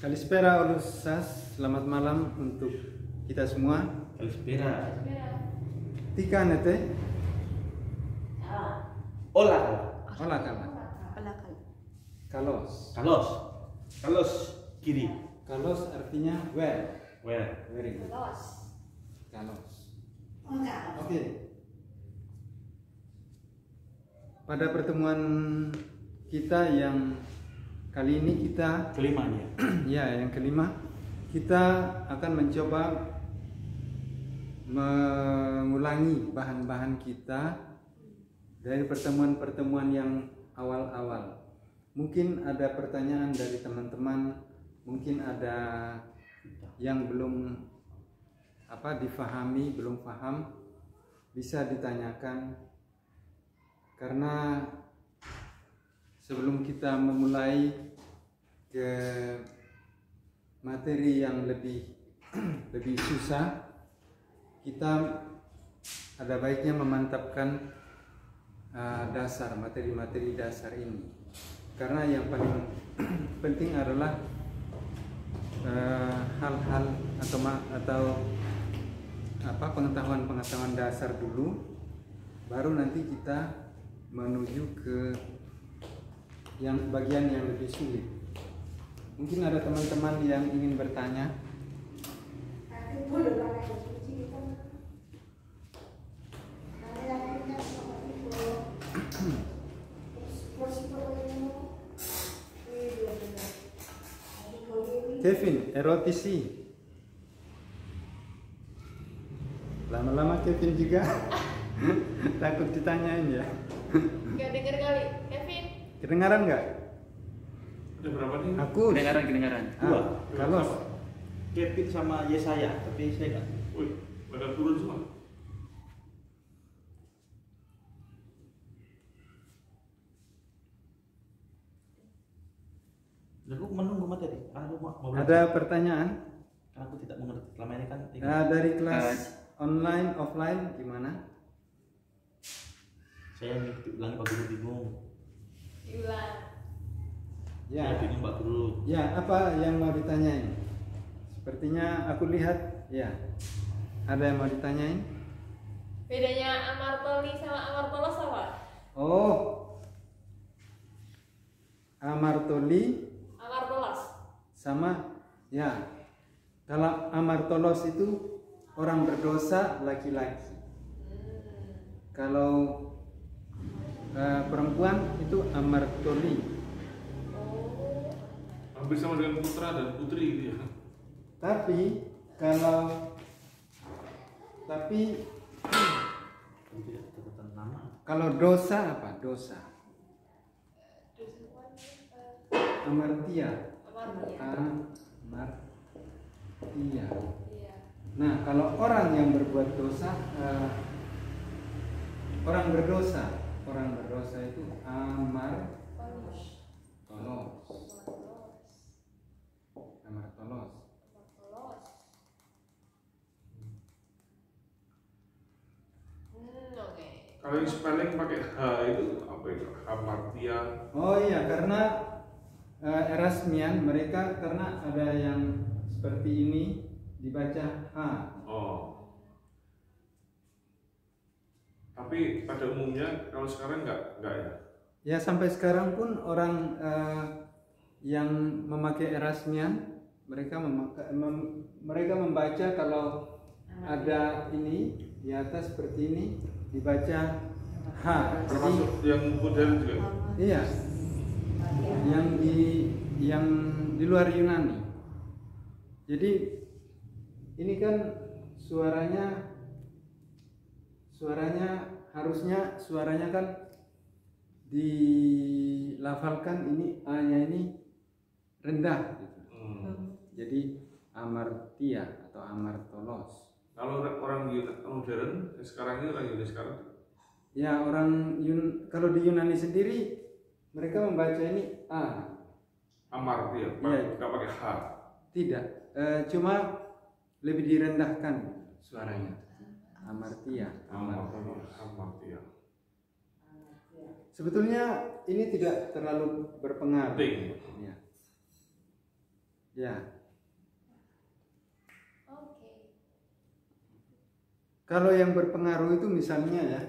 Kalispera Olusas, selamat malam untuk kita semua. Kalispera. Tika nete. Hola. Hola kala. Kalos. Kalos. Kalos kiri. Kalos artinya where. Where? Very good. Kalos. Oke. Pada pertemuan kita yang kali ini kita Kelima nih. ya, yang kelima, kita akan mencoba mengulangi bahan-bahan kita dari pertemuan-pertemuan yang awal-awal. Mungkin ada pertanyaan dari teman-teman, mungkin ada yang belum difahami, belum paham, bisa ditanyakan. Karena sebelum kita memulai ke materi yang lebih susah, kita ada baiknya memantapkan dasar, materi-materi dasar ini. Karena yang paling penting adalah hal-hal atau pengetahuan dasar dulu, baru nanti kita menuju ke yang bagian yang lebih sulit. Mungkin ada teman-teman yang ingin bertanya. Kevin, erotisi. Lama-lama Kevin juga takut ditanyain ya. Gak denger kali, Kevin. Kedengaran nggak? Ada berapa nih? Aku. Kedengaran. Dua. Kalau Kevin sama Yesaya, tapi saya nggak. Wih, pada turun semua. Aku menunggu materi. Aku mau ada pertanyaan? Aku tidak mengerti. Selama ini kan. Dari kelas online, offline gimana? Saya ulangi Pak Guru bingung. Diulang. Ya. Saya bingung Pak Guru. Ya, apa yang mau ditanyain? Sepertinya aku lihat, ya. Ada yang mau ditanyain? Bedanya amartoli sama amartolos apa? Oh. Amartoli Amartolos. sama ya. Kalau amartolos itu orang berdosa laki-laki. Kalau perempuan itu amartoli. Hampir sama dengan putra dan putri gitu ya. Tapi Tidak catatan nama. kalau dosa apa? Dosa. Amartia. Amartia. Iya. Nah, kalau orang yang berbuat dosa, orang berdosa itu amartolos. Amartolos. Oke. Kalau yang spelling pakai H itu apa itu? Hamartia. Oh iya, karena Erasmian mereka karena ada yang seperti ini dibaca H. Oh. Tapi pada umumnya kalau sekarang enggak ya. Ya, sampai sekarang pun orang yang memakai Erasmian mereka membaca kalau ada ini di atas seperti ini dibaca H. Termasuk yang modern juga. Iya. Yang di luar Yunani. Jadi ini kan suaranya harusnya suaranya kan dilafalkan ini A-nya ini rendah gitu. Jadi amartia atau amartolos. Kalau orang modern sekarang ini orang Yunani sekarang. Ya, kalau di Yunani sendiri mereka membaca ini A. Amartia, Iya. nggak pakai H. Tidak, cuma lebih direndahkan suaranya. Amartia. Amartia. Sebetulnya ini tidak terlalu berpengaruh. Penting. Ya. Ya. Oke. Kalau yang berpengaruh itu misalnya ya,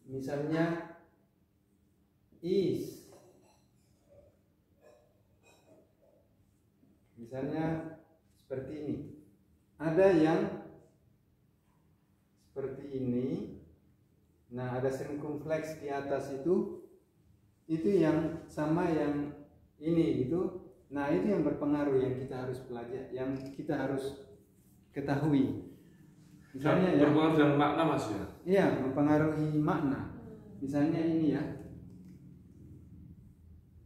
misalnya is, misalnya seperti ini. Ada yang seperti ini. Nah, ada circumflex di atas itu yang sama yang ini gitu. Nah, itu yang berpengaruh yang kita harus pelajari, yang kita harus ketahui. Misalnya ya, berpengaruh dengan makna Mas ya. iya, mempengaruhi makna. Misalnya ini ya.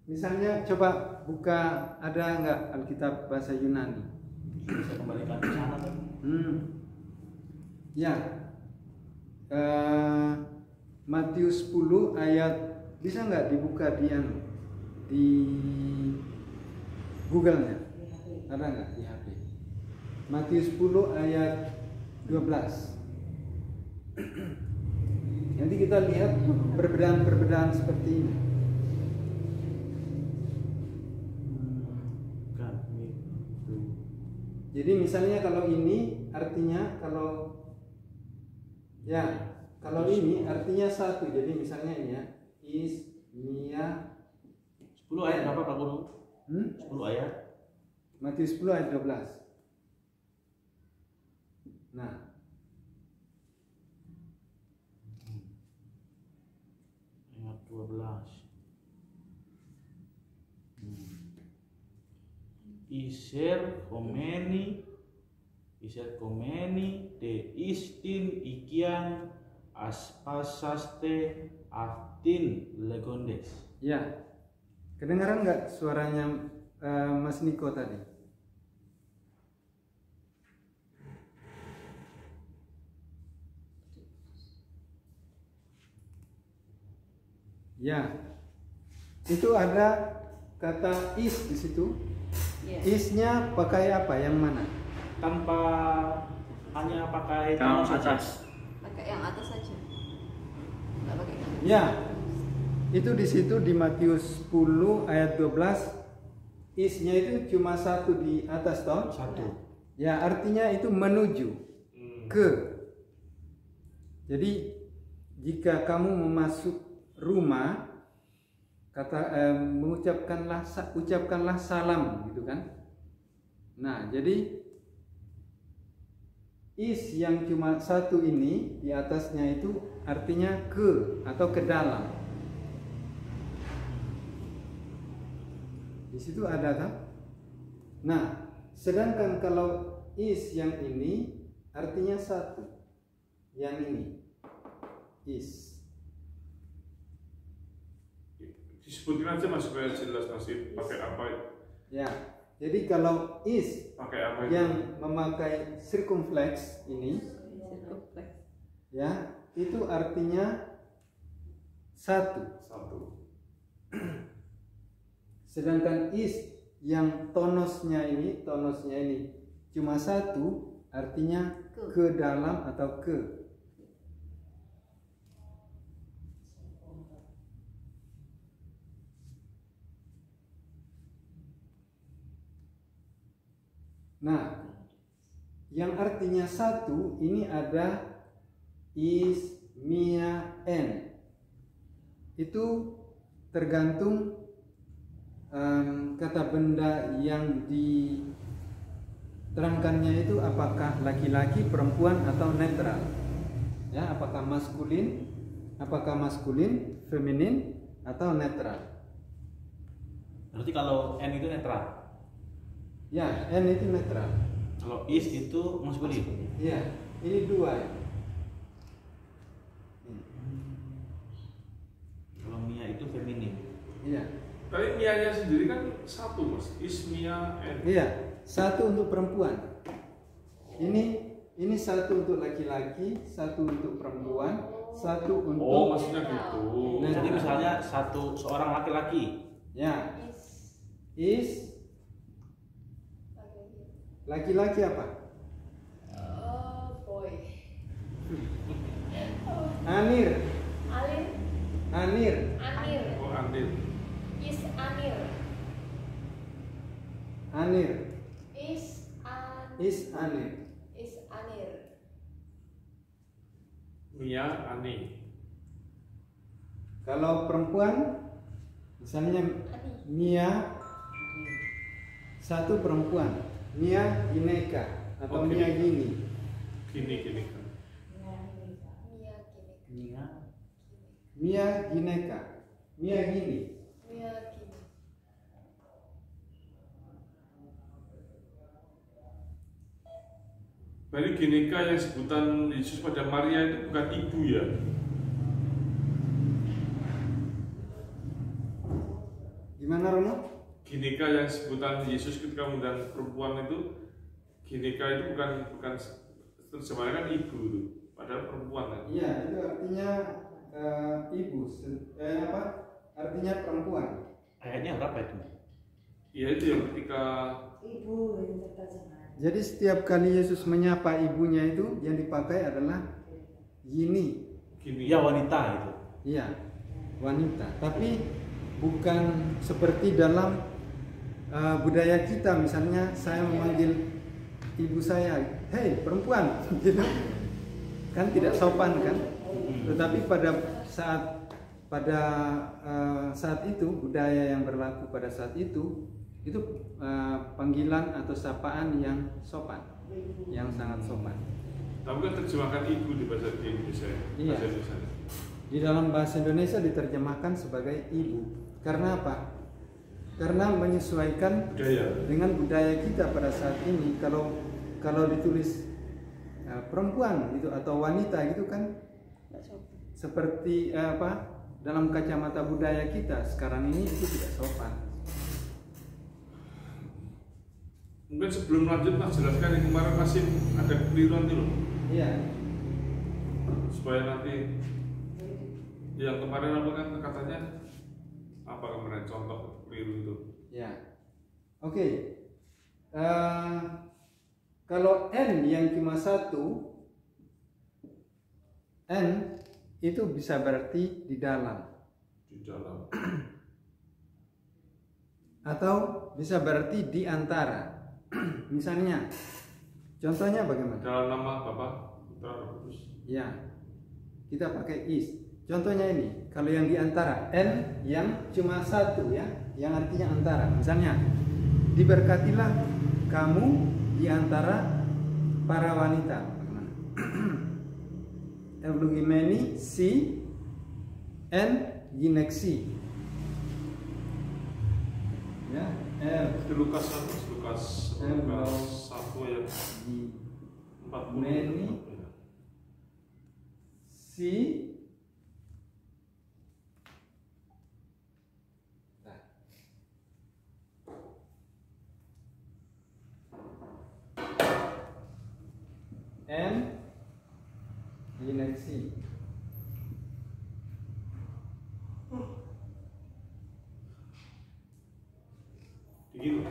Misalnya coba buka, ada nggak Alkitab bahasa Yunani? Bisa kembalikan ke sana kan? Ya. Matius 10 ayat, bisa nggak dibuka di Google-nya? Ada nggak di HP? Matius 10 ayat 12. Nanti kita lihat perbedaan-perbedaan seperti ini. Jadi misalnya kalau ini artinya kalau ini artinya satu. Jadi misalnya ini ya, is, mia. 10 ayat berapa Pak Guru? 10 ayat. Matius 10 ayat 12. Nah, ayat 12. Iser komeni de istin ikian aspasaste aftin legondes. ya. Kedengaran nggak suaranya Mas Niko tadi? Ya. Itu ada kata is di situ. Iya. Isnya pakai apa? Yang mana? Tanpa hanya pakai Yang tangan saja. atas. Pakai yang atas saja. Nggak pakai yang Ya. Itu di situ di Matius 10 ayat 12. Isnya itu cuma satu di atas toh? Satu. Ya, artinya itu menuju ke. Jadi jika kamu memasuk rumah, ucapkanlah salam gitu kan. Nah, jadi is yang cuma satu ini di atasnya itu artinya ke atau ke dalam. Di situ ada kan? Nah, sedangkan kalau is yang ini artinya satu. Yang ini is. Disebutin aja Mas supaya jelas Mas pakai apa itu? Ya. Jadi kalau is Pakai apa itu? yang memakai circumflex ini, circumflex. ya, itu artinya satu. Sedangkan is yang tonosnya ini cuma satu, artinya ke dalam atau ke. Nah, yang artinya satu ini ada is, mia, en. Itu tergantung kata benda yang diterangkannya itu apakah laki-laki, perempuan atau netral. Ya, apakah maskulin, feminin atau netral. Berarti kalau N itu netral. Ya, n itu netral. Kalau is itu maskulin. Ya, ini dua ya. Kalau Mia itu feminin. Iya. Tapi mianya sendiri kan satu Mas, ismia n. Iya, satu untuk perempuan. Ini satu untuk laki-laki, satu untuk perempuan, satu untuk. Oh maksudnya gitu. Nah, Jadi misalnya seorang laki-laki. Ya, Is. is laki-laki apa? Boy. Anir. Alin. Anir. Anir. Oh Andin. Is Anir. Anir. Is Is Anir. is Anir. Mia, Ani. Kalau perempuan, misalnya Ani. Mia, satu perempuan, Mia Gineka atau Oke. Mia Gini. Gini kan. Mia Gini. Mia Gineka, Mia Gini. Mia Gini. Berarti Ginika yang sebutan Yesus pada Maria itu bukan ibu ya? Gimana Rono? Ginika yang sebutan Yesus ketika mengundang perempuan itu, Ginika itu bukan terjemahannya kan ibu itu, padahal perempuan kan? Iya, itu artinya ibu, apa? Artinya perempuan. Ayatnya berapa itu? Iya itu yang ketika Jadi setiap kali Yesus menyapa ibunya itu yang dipakai adalah Gini. gini. Ya wanita itu. Iya, wanita. Tapi bukan seperti dalam budaya kita, misalnya saya memanggil ibu saya, hei perempuan, gitu. Kan tidak sopan kan? Tetapi pada saat itu budaya yang berlaku pada saat itu panggilan atau sapaan yang sopan, yang sangat sopan. Tapi kan terjemahkan ibu di bahasa Indonesia. Iya. Bahasa Indonesia. Di dalam bahasa Indonesia diterjemahkan sebagai ibu. Karena apa? Karena menyesuaikan Budaya. dengan budaya kita pada saat ini. Kalau ditulis perempuan gitu atau wanita gitu kan seperti dalam kacamata budaya kita sekarang ini itu tidak sopan. Mungkin sebelum lanjut Mas jelaskan yang kemarin masih ada kekeliruan itu loh. Iya. Supaya nanti yang kemarin apa kan katanya apa kemarin contoh keliru itu. Ya. Oke. Kalau N yang cuma satu, N itu bisa berarti di dalam Di dalam. atau bisa berarti di antara. Misalnya, contohnya bagaimana? Dalam nama Bapa, Putra, Roh Kudus. Ya, kita pakai is. Contohnya ini, kalau yang di antara, N yang cuma satu ya, yang artinya antara. Misalnya, diberkatilah kamu di antara para wanita. Bagaimana? Eulogimeni si N gineksi. Ya, Di Lukas 1 ayat 40. Meni si N gineksi. Begini.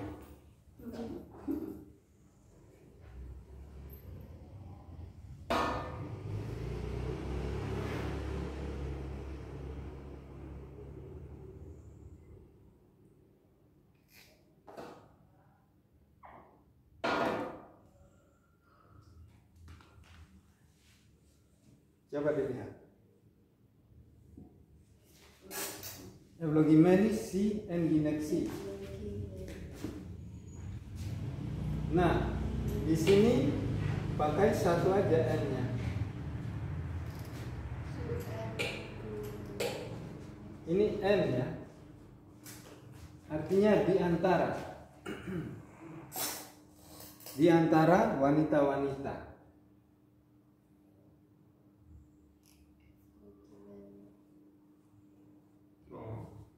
Coba dilihat. Eulogimeni si N gineksi. Nah, di sini pakai satu aja N-nya. Ini N ya. Artinya di antara. Di antara wanita-wanita.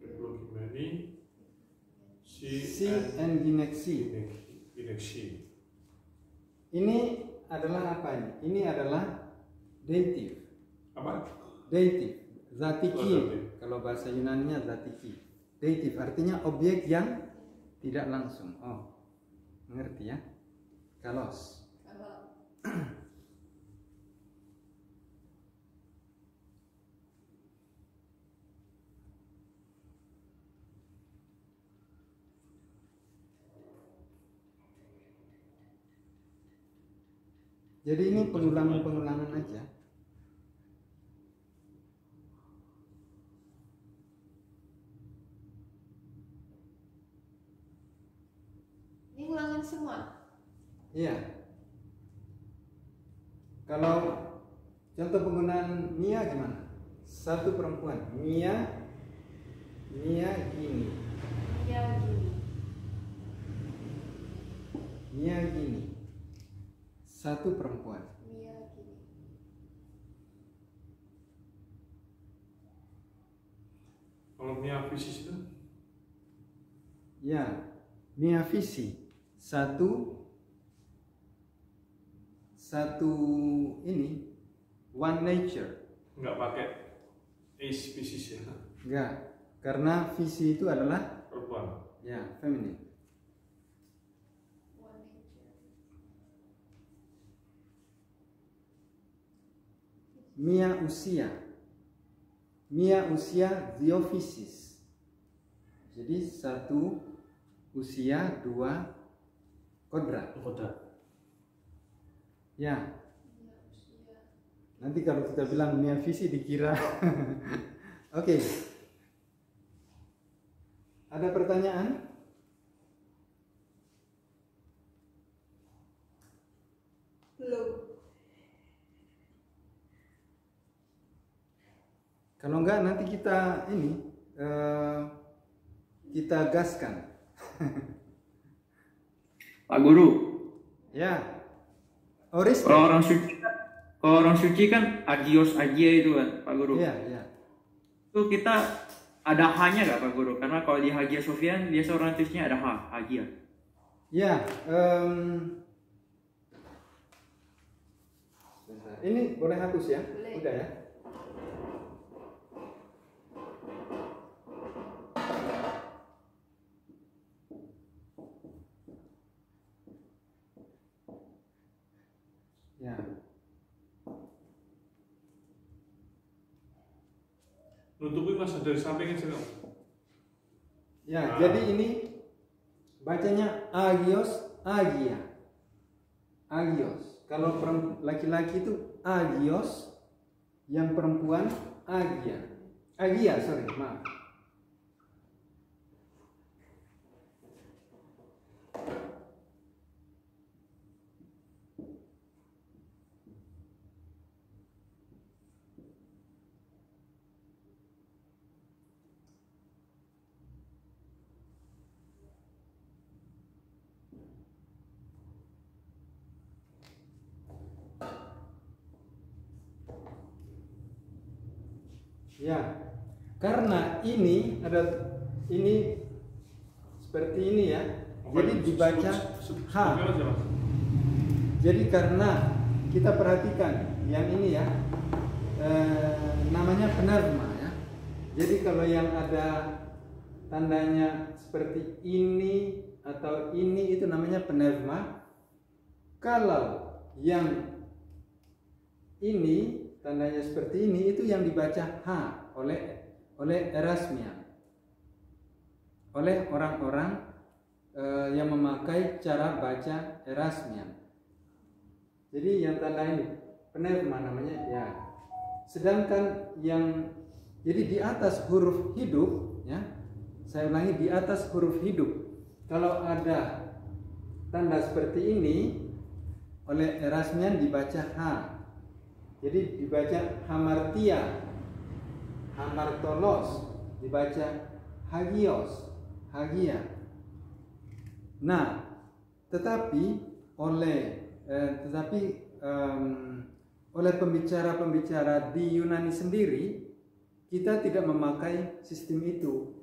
Eulogimeni Si N gineksi. Gineksi. Ini adalah apa ini? Ini adalah dative. Apa? Dative, zatiki. Oh, dative. Kalau bahasa Yunaninya zatiki. Dative artinya objek yang tidak langsung. Oh, mengerti ya? Kalos. Jadi ini pengulangan aja. Ini ulangan semua. Iya. Kalau contoh penggunaan Mia gimana? Satu perempuan, Mia gini, Mia gini. Mia gini. Satu perempuan. Mia gini. Kalau Mia fisis itu Ya, Mia visi. Satu ini one nature. nggak pakai ace fisis ya, Enggak, karena visi itu adalah perempuan. ya feminine. One nature. Mia usia ziofisis. Jadi satu usia, dua kodrat. Kodrat. Ya, Mia usia. nanti kalau kita bilang Mia visi dikira. Oke. Ada pertanyaan? Belum. Kalau enggak nanti kita kita gaskan. Pak Guru, Ya. Oris. kalau orang suci kan agios agia itu kan Pak Guru. Iya, iya. Itu kita ada H-nya nggak Pak Guru? Karena kalau di Hagia Sophia biasa orang tulisnya ada H, Hagia. Ya, sebentar. Ini boleh hapus ya? Boleh. Udah ya? Ya. Nutupin mas dari sampingnya sih. Ya, jadi ini bacanya agios, agia. Agios. Kalau laki-laki itu agios, yang perempuan agia. Agia, sorry, maaf. Ya, karena ini seperti ini ya. Jadi dibaca H. Jadi karena kita perhatikan yang ini ya, namanya penerma ya. Jadi kalau yang ada tandanya seperti ini atau ini itu namanya penerma. Kalau yang ini tandanya seperti ini itu yang dibaca H oleh Erasmian, oleh orang-orang yang memakai cara baca Erasmian. Jadi yang tanda ini penerma namanya ya. Sedangkan yang jadi di atas huruf hidup ya, saya ulangi, di atas huruf hidup kalau ada tanda seperti ini oleh Erasmian dibaca H. Jadi dibaca hamartia, hamartolos, dibaca hagios, hagia. Nah, tetapi oleh pembicara-pembicara di Yunani sendiri, kita tidak memakai sistem itu.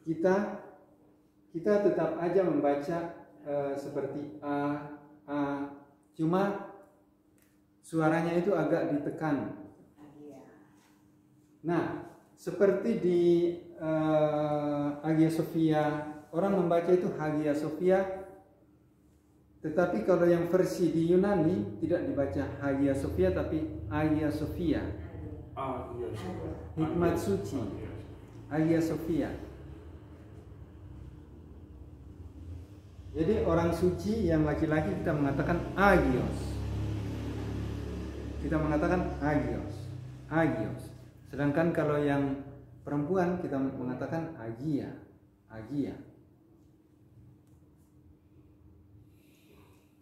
Kita tetap aja membaca seperti a, cuma suaranya itu agak ditekan. Nah, seperti di Hagia Sophia, orang membaca itu Hagia Sophia, tetapi kalau yang versi di Yunani tidak dibaca Hagia Sophia tapi Hagia Sophia. Hikmat suci, Hagia Sophia. Jadi orang suci yang laki-laki kita mengatakan agios. kita mengatakan agios. Agios. Sedangkan kalau yang perempuan kita mengatakan agia. Agia.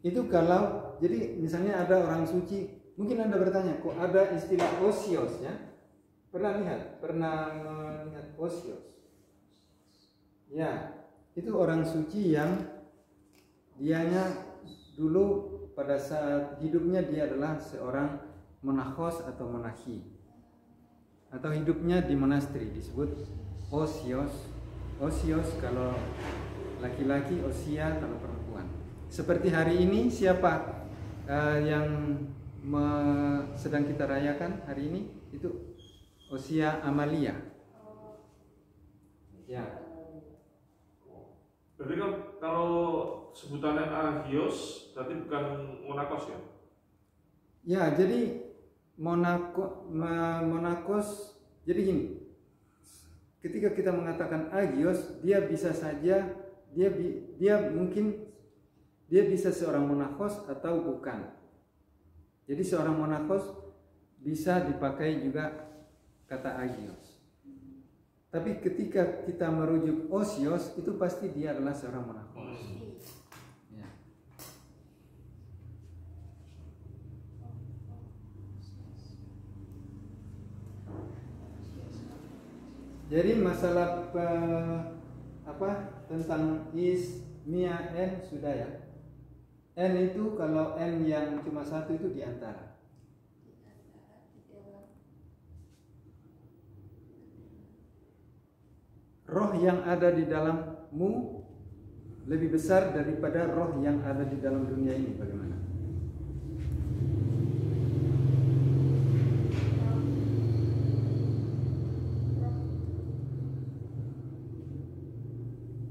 Itu kalau, jadi misalnya ada orang suci, mungkin Anda bertanya, kok ada istilah osios ya? Pernah lihat osios? Ya, itu orang suci yang dianya dulu pada saat hidupnya dia adalah seorang monachos atau monahi, atau hidupnya di monasteri, disebut osios. Osios kalau laki-laki, osia kalau perempuan. Seperti hari ini siapa yang sedang kita rayakan hari ini? Itu Osia Amalia. Ya. Berarti kan kalau sebutannya agios berarti bukan monakos ya? Ya, jadi monakos, jadi gini. Ketika kita mengatakan agios, dia bisa saja dia mungkin dia bisa seorang monakos atau bukan. Jadi seorang monakos bisa dipakai juga kata agios. Tapi ketika kita merujuk osios, itu pasti dia adalah seorang monakos. Ya. Jadi masalah tentang is, mia, n sudah ya. N itu kalau n yang cuma satu itu di antara. Roh yang ada di dalammu lebih besar daripada roh yang ada di dalam dunia ini. Bagaimana?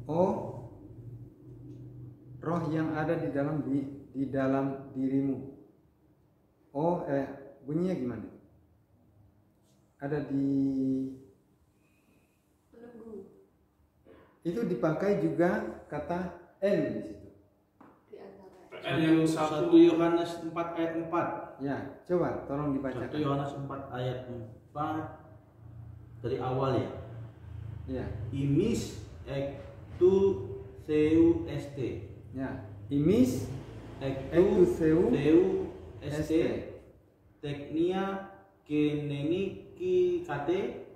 Oh, roh yang ada di dalam dirimu. Oh, bunyinya gimana? Ada di itu dipakai juga kata N di situ. Di antara. N yang 1 Yohanes 4 ayat 4. Ya, coba tolong dibacakan. 1 Yohanes 4 ayat 4 dari awal ya. Ya. Imis ektu seu este. Ya. Imis Ektu seu este. Teknia keneni ki kate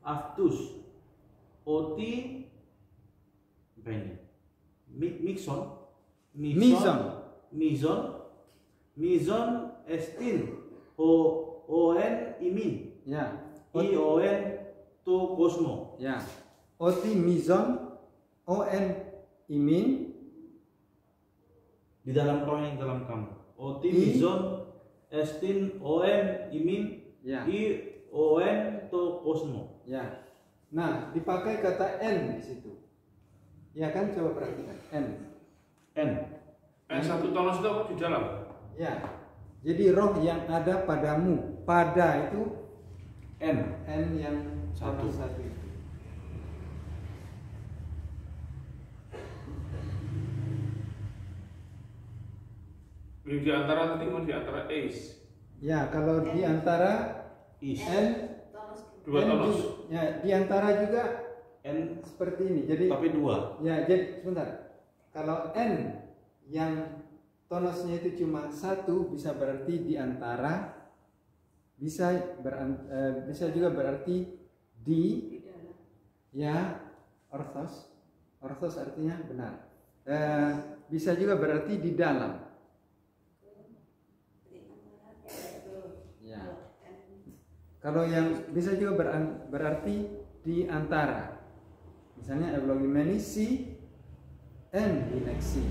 aftus. Oti apa ini? Mizon estin on imin Ya. ion to kosmo. Ya. Oti mizon on imin Di dalam roh yang dalam kamu. Oti I. mizon estin on imin Ya. ion to kosmo. Ya. Nah, dipakai kata N di situ. Ya kan, coba perhatikan N. N. N1 tonos itu apa di dalam? Ya. Jadi roh yang ada padamu. Pada itu N. N yang Satu. satu itu. Di antara tadi mau di antara ace. Ya, kalau di antara Is. N Dua N tonos. Ya, di antara juga N seperti ini. Jadi tapi 2. ya, jadi sebentar. Kalau N yang tonosnya itu cuma satu, bisa berarti di antara, bisa juga berarti di, ya, orthos. Orthos artinya benar. Bisa juga berarti di dalam. Ya. Kalau yang bisa juga berarti di antara. Misalnya eulogimeni N dineksi.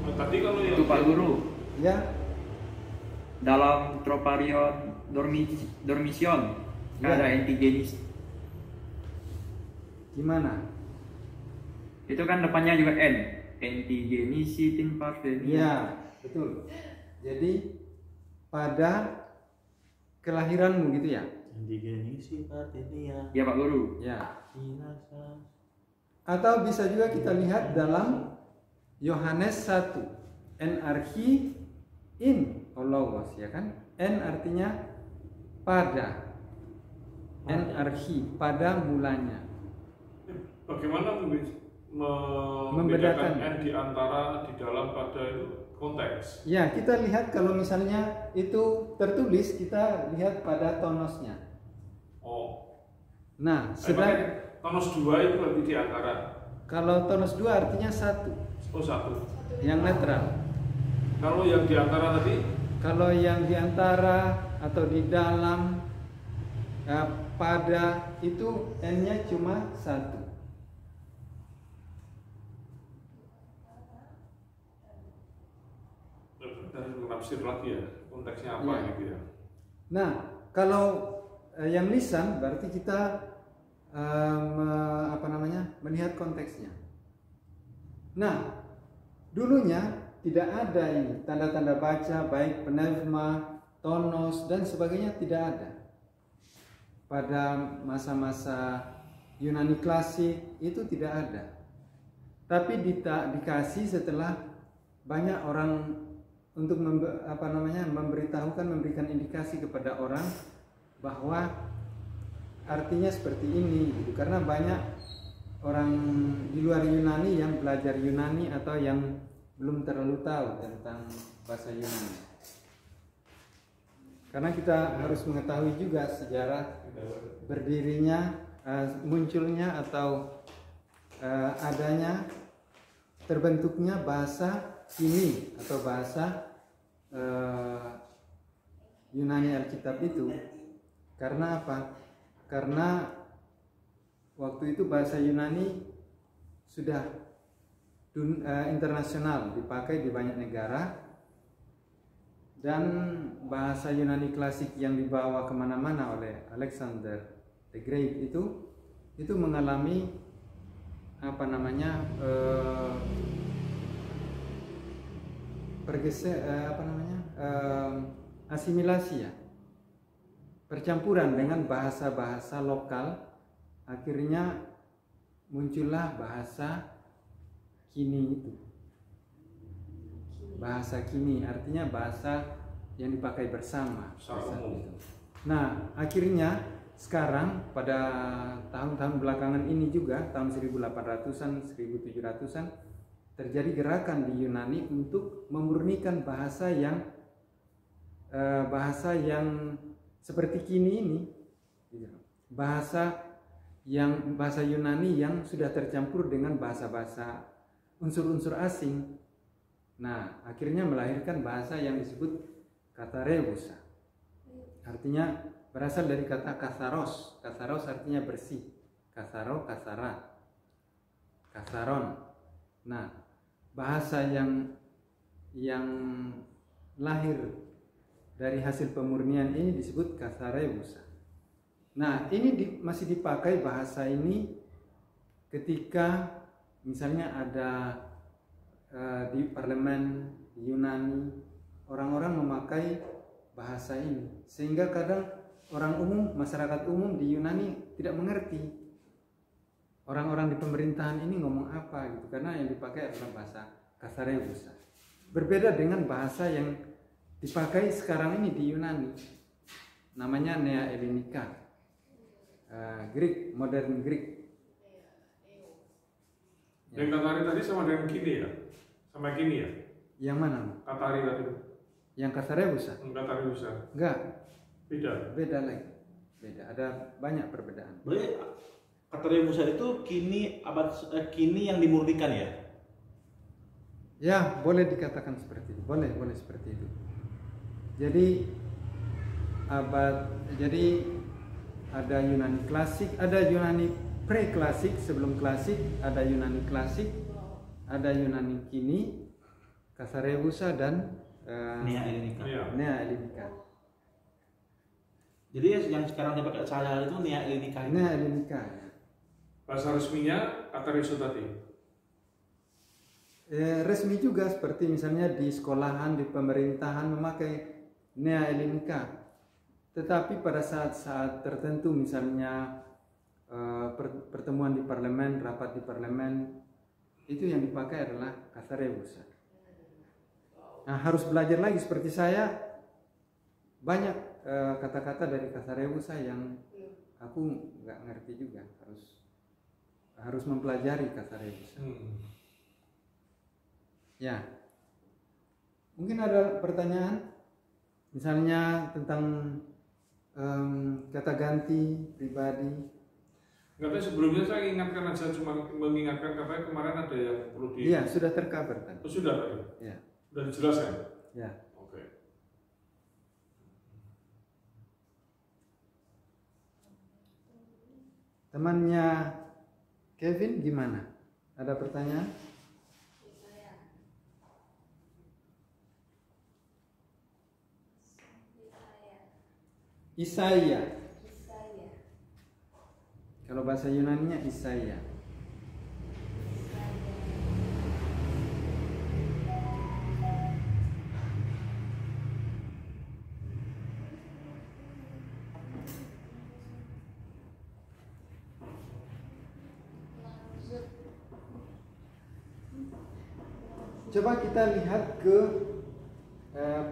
Oh, tadi kalau yang Itu Pak Guru. Ya, Dalam troparion dormition Ya. ada antigenis. gimana? Itu kan depannya juga N. Antigenisitin parvenia. Ya, betul. Jadi pada kelahiranmu gitu ya. Antigenisi artinya Ya Pak Guru. Ya. sinasa. Atau bisa juga kita lihat dalam Yohanes 1. Enarchi in ologos, ya kan? En artinya pada, en archi, pada mulanya. Bagaimana Membedakan. membedakan n di antara, di dalam, pada itu konteks? Ya, kita lihat kalau misalnya itu tertulis, kita lihat pada tonosnya. Oh, Nah, sedang tonos 2 itu berarti di antara. kalau tonos 2 artinya satu, Oh, 1. yang netral. Kalau yang di antara tadi, Kalau yang di antara atau di dalam, pada itu n-nya cuma satu. dan menafsir lagi ya, konteksnya apa Iya. gitu ya. Nah, kalau yang lisan berarti kita melihat konteksnya. Nah, dulunya tidak ada ini tanda-tanda baca baik pneuma, tonos dan sebagainya, tidak ada. Pada masa-masa Yunani klasik itu tidak ada. Tapi dikasih setelah banyak orang untuk memberitahukan, memberikan indikasi kepada orang bahwa artinya seperti ini gitu. Karena banyak orang di luar Yunani yang belajar Yunani atau yang belum terlalu tahu tentang bahasa Yunani. Karena kita harus mengetahui juga sejarah berdirinya, munculnya atau adanya, terbentuknya bahasa kini atau bahasa Yunani Alkitab itu. Karena apa? Karena waktu itu bahasa Yunani sudah internasional, dipakai di banyak negara, dan bahasa Yunani klasik yang dibawa kemana-mana oleh Alexander the Great itu mengalami asimilasi ya, percampuran dengan bahasa-bahasa lokal. Akhirnya muncullah bahasa kini itu. Bahasa kini artinya bahasa yang dipakai bersama. Nah, akhirnya sekarang pada tahun-tahun belakangan ini juga, tahun 1800-an, 1700-an, terjadi gerakan di Yunani untuk memurnikan bahasa yang seperti kini ini, bahasa Yunani yang sudah tercampur dengan bahasa-bahasa unsur-unsur asing. Nah, akhirnya melahirkan bahasa yang disebut kathareusa. Artinya berasal dari kata katharos. Katharos artinya bersih. Katharo, kathara, katharon. Nah, bahasa yang lahir dari hasil pemurnian ini disebut kathareusa. Nah, ini masih dipakai bahasa ini ketika misalnya ada di parlemen Yunani, orang-orang memakai bahasa ini, sehingga kadang orang umum, masyarakat umum di Yunani tidak mengerti orang-orang di pemerintahan ini ngomong apa gitu, karena yang dipakai adalah bahasa kathareusa. Berbeda dengan bahasa yang dipakai sekarang ini di Yunani, namanya Nea Ellenica, Greek, modern Greek. Yang Katari tadi sama dengan kini ya? Sama kini ya? Yang mana? Katari tadi. Yang kathareusa? Katariusa. Enggak, Beda. beda lagi. Beda, ada banyak perbedaan. Berarti kathareusa itu kini yang dimurnikan ya? Ya, boleh dikatakan seperti itu. Boleh seperti itu. Jadi ada Yunani klasik, ada Yunani pre-klasik, sebelum klasik, ada Yunani klasik, ada Yunani kini, kathareusa dan Nea Ellenica. Iya. Nea Ellenica. Jadi yang sekarang dipakai saya itu Nea Ellenica. Nea Ellenica. Ya. Bahasa resminya Katariusa tadi. Resmi juga, seperti misalnya di sekolahan, di pemerintahan memakai Nea Ellenica. Tetapi pada saat-saat tertentu, misalnya pertemuan di parlemen, rapat di parlemen, itu yang dipakai adalah kathareusa. Nah, harus belajar lagi seperti saya banyak kata-kata dari Kasarebusa yang aku nggak ngerti juga, harus mempelajari Kasarebusa. Ya, mungkin ada pertanyaan, misalnya tentang kata ganti pribadi. Katanya sebelumnya saya ingatkan aja, cuma mengingatkan katanya kemarin ada yang perlu di. Iya, sudah tercover kan? Oh, sudah tadi. Ya, Sudah dijelaskan. ya. Oke. Temannya Kevin gimana? Ada pertanyaan? Isaiah. Kalau bahasa Yunani-nya Isaiah. Coba kita lihat ke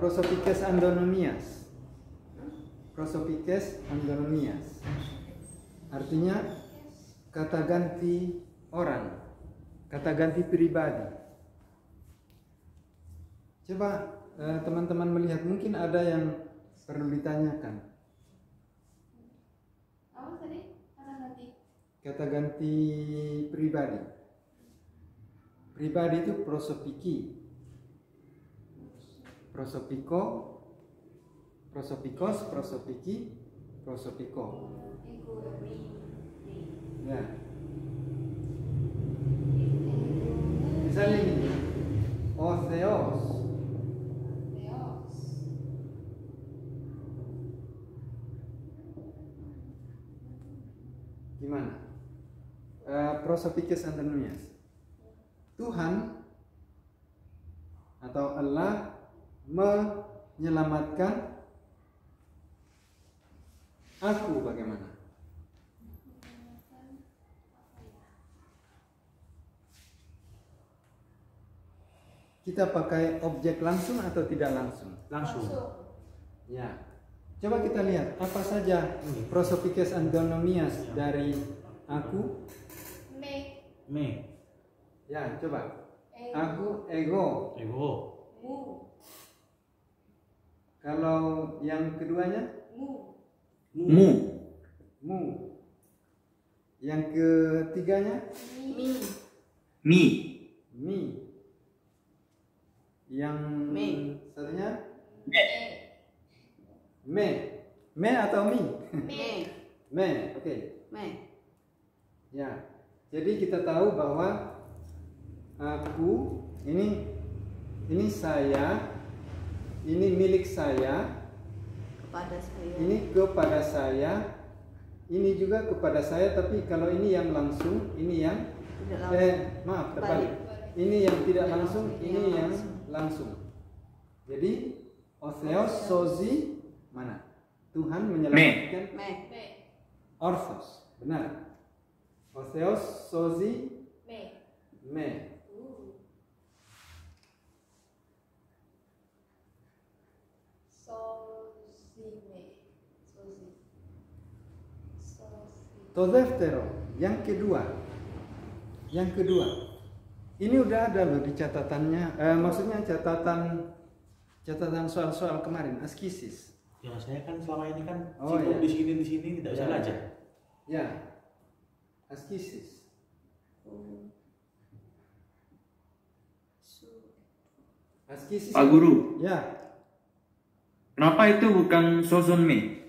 Prosopikes Andonomias. Prosopikes Andonomias. Artinya kata ganti orang, kata ganti pribadi. Coba teman-teman melihat, mungkin ada yang perlu ditanyakan. Apa tadi? Kata ganti. Kata ganti pribadi. Pribadi itu prosopiki. Prosopiko, prosopikos, prosopiki, prosopiko. Ya. Misalnya ini, Otheos. Gimana? Prosopikes Antonomias. Tuhan atau Allah menyelamatkan aku, bagaimana? Kita pakai objek langsung atau tidak langsung? Langsung. Ya. Coba kita lihat apa saja prosopikes andonomias dari aku. Me. Ya, coba. Aku, ego. Ego. Kalau yang keduanya, Mu. mu. Yang ketiganya, Mi. mi. Yang Me. satunya, me. Me atau mi? Me, oke. Ya. Jadi kita tahu bahwa aku ini saya, ini milik saya, Kepada saya. ini kepada saya, ini juga kepada saya, tapi kalau ini yang langsung, ini yang Tidak langsung. maaf, Balik. terbalik. Ini yang tidak langsung, Ini ini yang yang langsung. Jadi Otheos sozi mana? Tuhan menyelamatkan. Orthos, benar. Otheos sozi me. Todeftero, yang kedua. Ini udah ada loh di catatannya, maksudnya catatan soal-soal kemarin, askisis. Ya saya kan selama ini kan Oh, sibuk iya. di sini tidak bisa Ya. belajar. Ya, askisis. Askisis. Pak Guru, Ya, kenapa itu bukan Sozonme?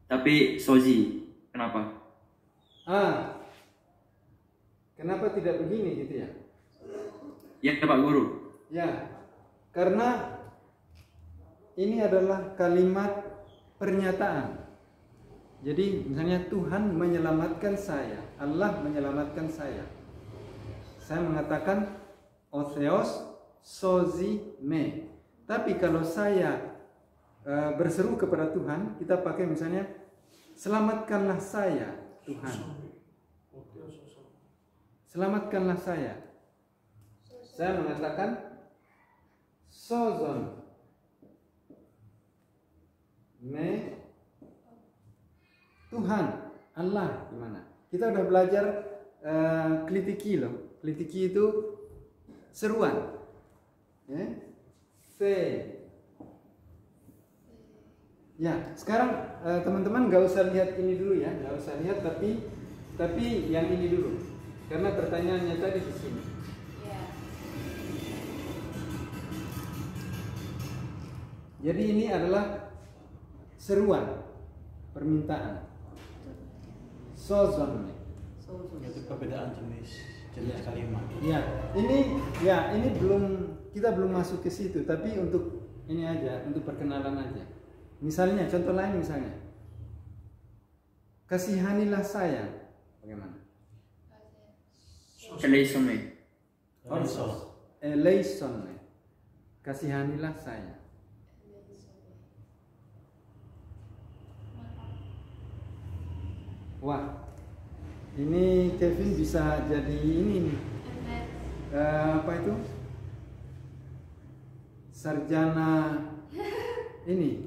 Tapi Sozi. Kenapa? kenapa tidak begini gitu ya? Ya Pak Guru. Ya, karena ini adalah kalimat pernyataan. Jadi misalnya Tuhan menyelamatkan saya, Allah menyelamatkan saya. Saya mengatakan Otheos sozi me. Tapi kalau saya berseru kepada Tuhan, kita pakai misalnya selamatkanlah saya Tuhan. Selamatkanlah saya. Saya mengatakan Sozon. Me Tuhan, Allah gimana? Kita udah belajar klitiki loh. Klitiki itu seruan. Ya. Se. Ya, sekarang teman-teman nggak usah lihat ini dulu ya, nggak usah lihat tapi yang ini dulu. Karena pertanyaannya tadi di sini. Ya. Jadi ini adalah seruan, permintaan. Sozon. Itu perbedaan jenis Ya. kalimat. ini belum, kita belum masuk ke situ, tapi untuk ini aja, untuk perkenalan aja. Misalnya, contoh lain misalnya, kasihanilah saya, bagaimana? Eleisome. Eleison, kasihanilah saya. Wah, ini Kevin bisa jadi ini nih. Apa itu? Sarjana ini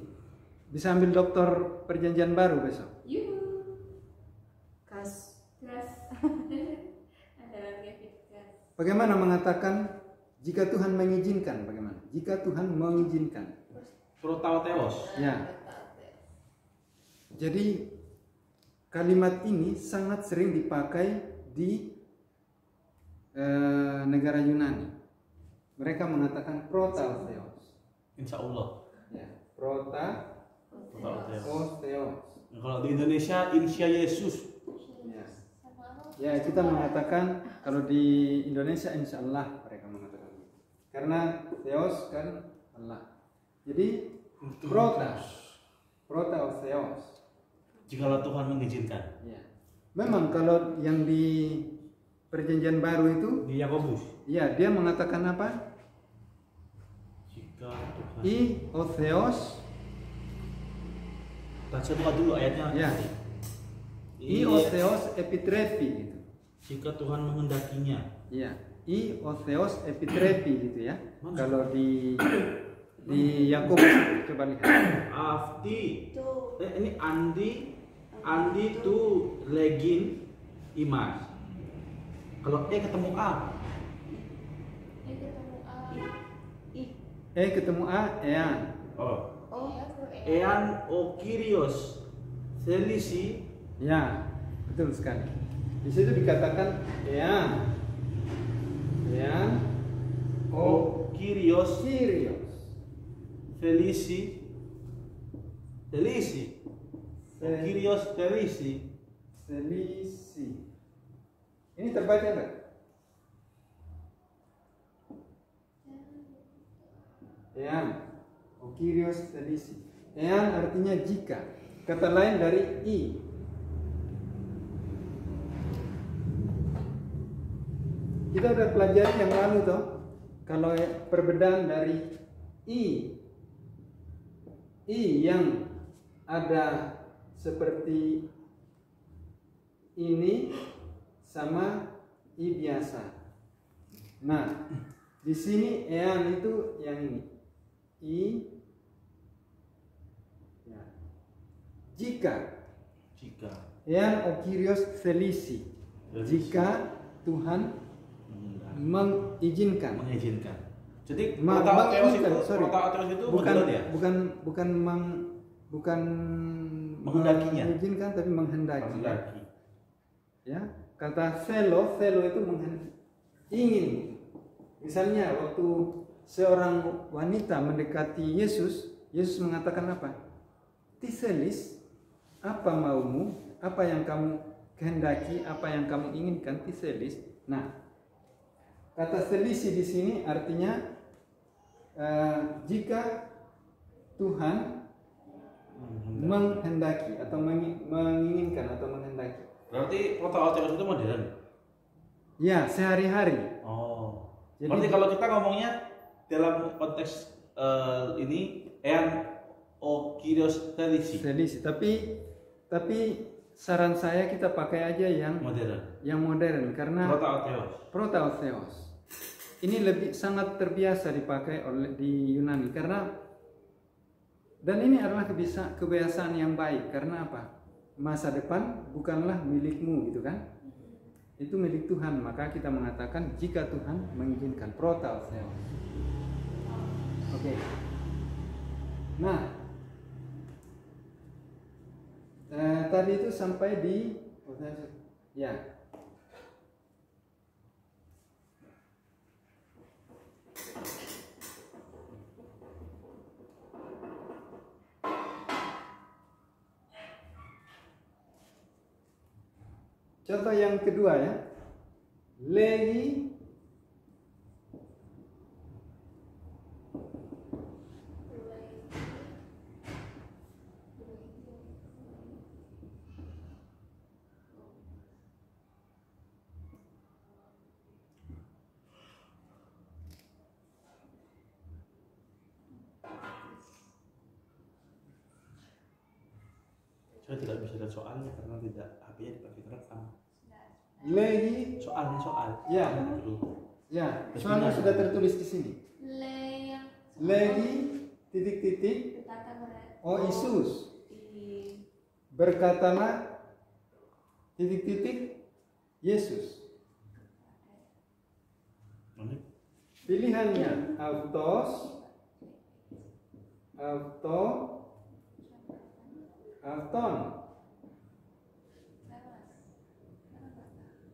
bisa ambil doktor perjanjian baru besok. Yuhu. Kas. Gas. Adalah Kevin gas. Bagaimana mengatakan jika Tuhan mengizinkan? Bagaimana? Jika Tuhan mengizinkan. Protaoteos. Ya. Jadi kalimat ini sangat sering dipakai di negara Yunani. Mereka mengatakan protaotheos. Insya Allah. Ya, protaotheos. Kalau di Indonesia, Insya Yesus. Ya. Sama apa? Ya, kita mengatakan kalau di Indonesia insya Allah mereka mengatakan gitu. Karena theos kan Allah. Jadi protaotheos. Jikalau Tuhan mengizinkan. Ya. Memang kalau yang di perjanjian baru itu, Di Yakobus. ya dia mengatakan apa? Jika Tuhan. Iotheos, Baca dulu ayatnya. ya. Iotheos epitrepi gitu. Jika Tuhan menghendakinya. Ya. Iotheos epitrepi gitu ya. Mana? Kalau di Yakobus coba lihat. Afti. Tuh. Ini Andi tu legin imas. Kalau ketemu A. Ini ketemu A. Ketemu A, ean. Oh. Oh, ya, bro. Ean o Kyrios selisi. Ya, betul sekali. Di situ dikatakan ean. Ean O Kyrios Kyrios. selisi. O Kyrios selisi. Selisih. Ini terbaca enggak? Ean. Okirios selisih. Ean artinya jika. Kata lain dari i. Kita udah pelajari yang lalu toh. Kalau perbedaan dari i yang ada seperti ini sama i biasa. Nah, di sini ean itu yang ini. I ya. Jika ean okirios selisi. Jika Tuhan mengizinkan. Jadi Mengizinkan, protaoteos itu bukan modern ya? bukan Menghendakinya. mengizinkan tapi menghendaki. Menghendaki. Ya, kata selo itu ingin. Misalnya waktu seorang wanita mendekati Yesus mengatakan apa? Tiselis, apa maumu? Apa yang kamu kehendaki? Apa yang kamu inginkan? Tiselis. Nah, kata selisih di sini artinya jika Tuhan menghendaki atau menginginkan atau menghendaki. Berarti protaoteos itu modern. Ya, sehari-hari. Oh. Jadi- Berarti kalau kita ngomongnya dalam konteks ini ean o Kyrios selisi. Selisih. Tapi saran saya kita pakai aja yang Modern. modern karena Protaoteos. protaotheos. ini lebih sangat terbiasa dipakai oleh di Yunani karena dan ini adalah kebiasaan yang baik karena apa? Masa depan bukanlah milikmu gitu kan? Itu milik Tuhan, maka kita mengatakan jika Tuhan mengizinkan protal theos. Oke. Nah, tadi itu sampai di ya. Contoh yang kedua ya. Lei Saya tidak bisa lihat soalnya karena tidak HP-nya dipakai terekam. lei Soal. ya. Dulu. Ya, soalnya sudah tertulis di sini. Le yang Lei titik-titik berkata kepada oh Yesus di berkatalah titik-titik Yesus. Mana? Pilihannya autos, auton.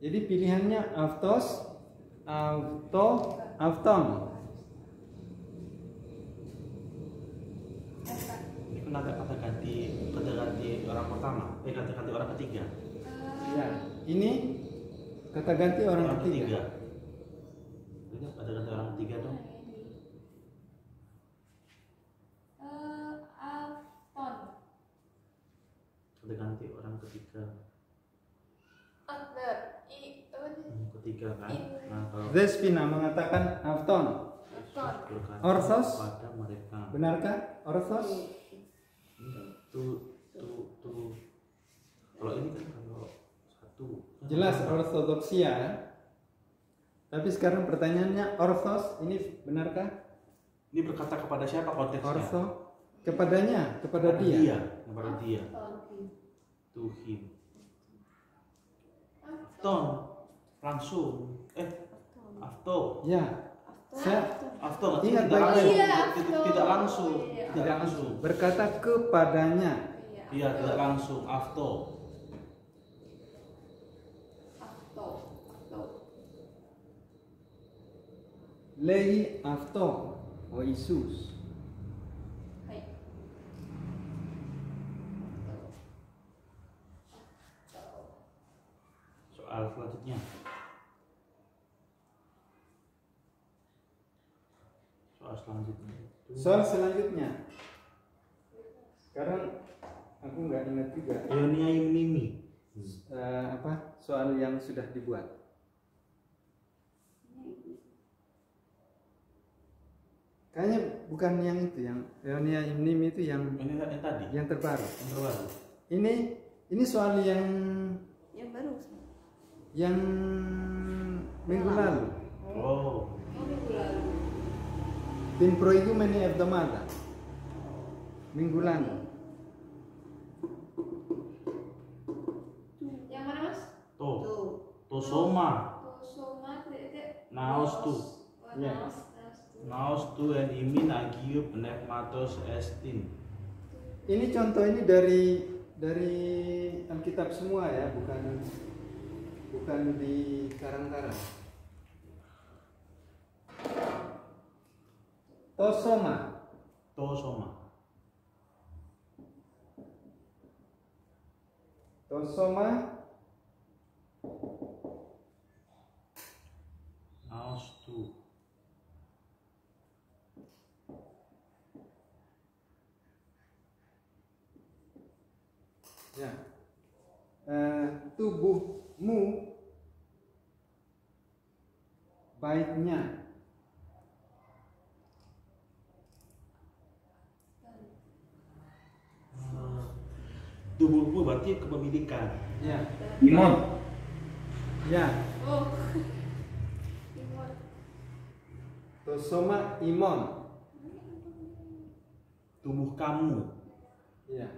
Jadi pilihannya autos, auton. Ini kan ada kata ganti orang pertama, kata ganti orang ketiga. Ya, ini kata ganti orang ketiga. Ini kata ganti orang ketiga dong. Alton. Kata ganti orang ketiga. Other. Apa sih? Ketiga kan. Nah kalau Despina mengatakan auton. Alton. berkata Orthos? pada mereka. Benarkah? Orthos? Tuh. Kalau ini kan kalau satu. Jelas ortodoksia. Tapi sekarang pertanyaannya orthos ini benarkah? Ini berkata kepada siapa konteksnya? Ortho kepadanya, kepada dia. Kepada dia. Alton. To him. Ton langsung. Afto. Ya. Saya Afto Ingat tidak baik-baik. langsung. Iya, Afto. Tidak langsung. Iya. Tidak langsung. berkata kepadanya. Iya, tidak langsung. Afto. Afto. Lei auto o Yesus. Hai. Soal selanjutnya. Soal selanjutnya. Sekarang aku nggak ingat juga Ionia Yunimi. apa soal yang sudah dibuat. Kayaknya bukan yang itu, yang Ionia Yunimi itu yang Ini yang tadi. yang terbaru. Yang terbaru. Ini soal yang baru. minggu lalu. Oh. Minggu lalu. Tim proigumeni evdomada. Minggu lalu. Yang mana mas? Tosoma. Tosoma tidak. Naos tu. Ya. Naos tu en imin agio pneumatos estin. Ini contoh ini dari Alkitab semua ya, bukan di karang-karang. Tosoma. Tosoma. Naos tu. Ya. Tubuhmu baiknya. Tubuhmu berarti kepemilikan. Ya. Imon. Ya. Oh. Timur. Tosoma imon. Tubuh kamu. Ya.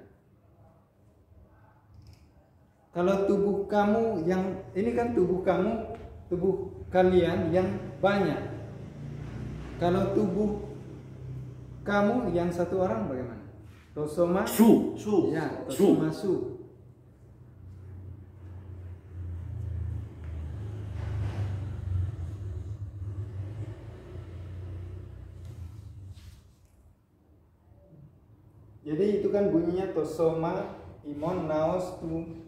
Kalau tubuh kamu yang ini kan tubuh kamu, tubuh kalian yang banyak. Kalau tubuh kamu yang satu orang bagaimana? Tosoma Su. Su. ya, tosoma su. Jadi itu kan bunyinya tosoma imon naos tu.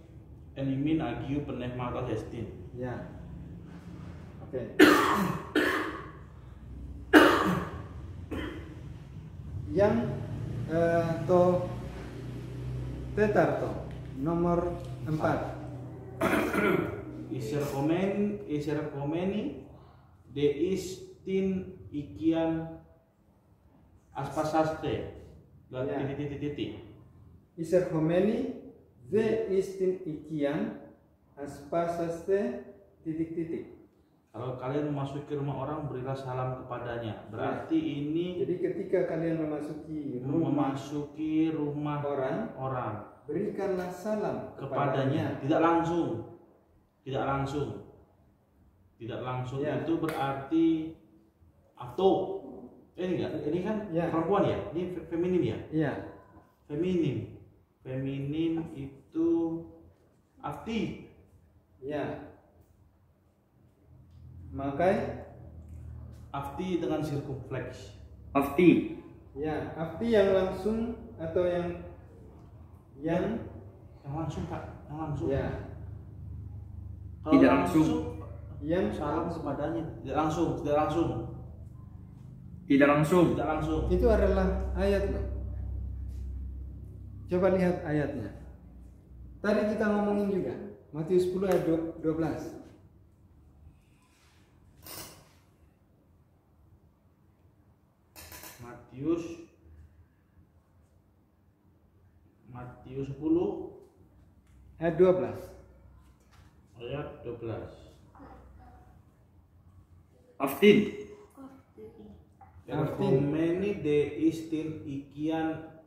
Enimin agiu peneh mata destin. Ya. Oke. Yang to tetarto nomor 4. Iser komeni deistin ikian aspasaste. Dan Ya. titik. Iser homeni ze istin ikian aspasaste titik-titik. Kalau kalian memasuki rumah orang, berilah salam kepadanya. Berarti ini Jadi ketika kalian memasuki rumah orang, berikanlah salam kepadanya. Tidak langsung. Ya. Itu berarti auto. Ini enggak? Ini kan Ya. perempuan ya? Ini feminim ya? Iya. Feminim itu afti. Ya. Makai Afti dengan circumflex. Afti. ya, afti yang langsung atau yang Yang langsung Pak, yang langsung. ya, Kalau Tidak langsung. yang salam kepadanya. Tidak langsung. Tidak langsung. itu adalah ayat loh. Coba lihat ayatnya. Tadi kita ngomongin juga Matius 10 ayat 12. Matius 10 Ayat 12. ayat 12. Aftin. Erkomeni deistin ikian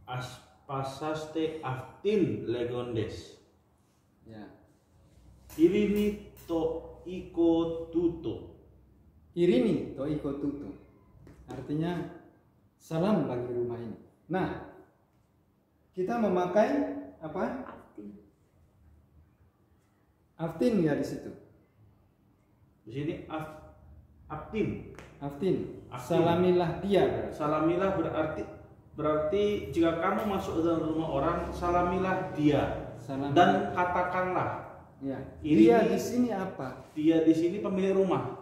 aspasaste aftin legondes. Ya. Irini to iko tuto. Irini to iko tutu. Artinya salam bagi rumah ini. Nah, kita memakai apa? Aftin ya di situ. Di sini aftin. Aftin. Aftin. Salamilah dia berarti. Salamilah berarti jika kamu masuk ke dalam rumah orang, salamilah dia. Salamilah. Dan katakanlah, Ya. Ini- Dia di sini apa? dia di sini pemilik rumah.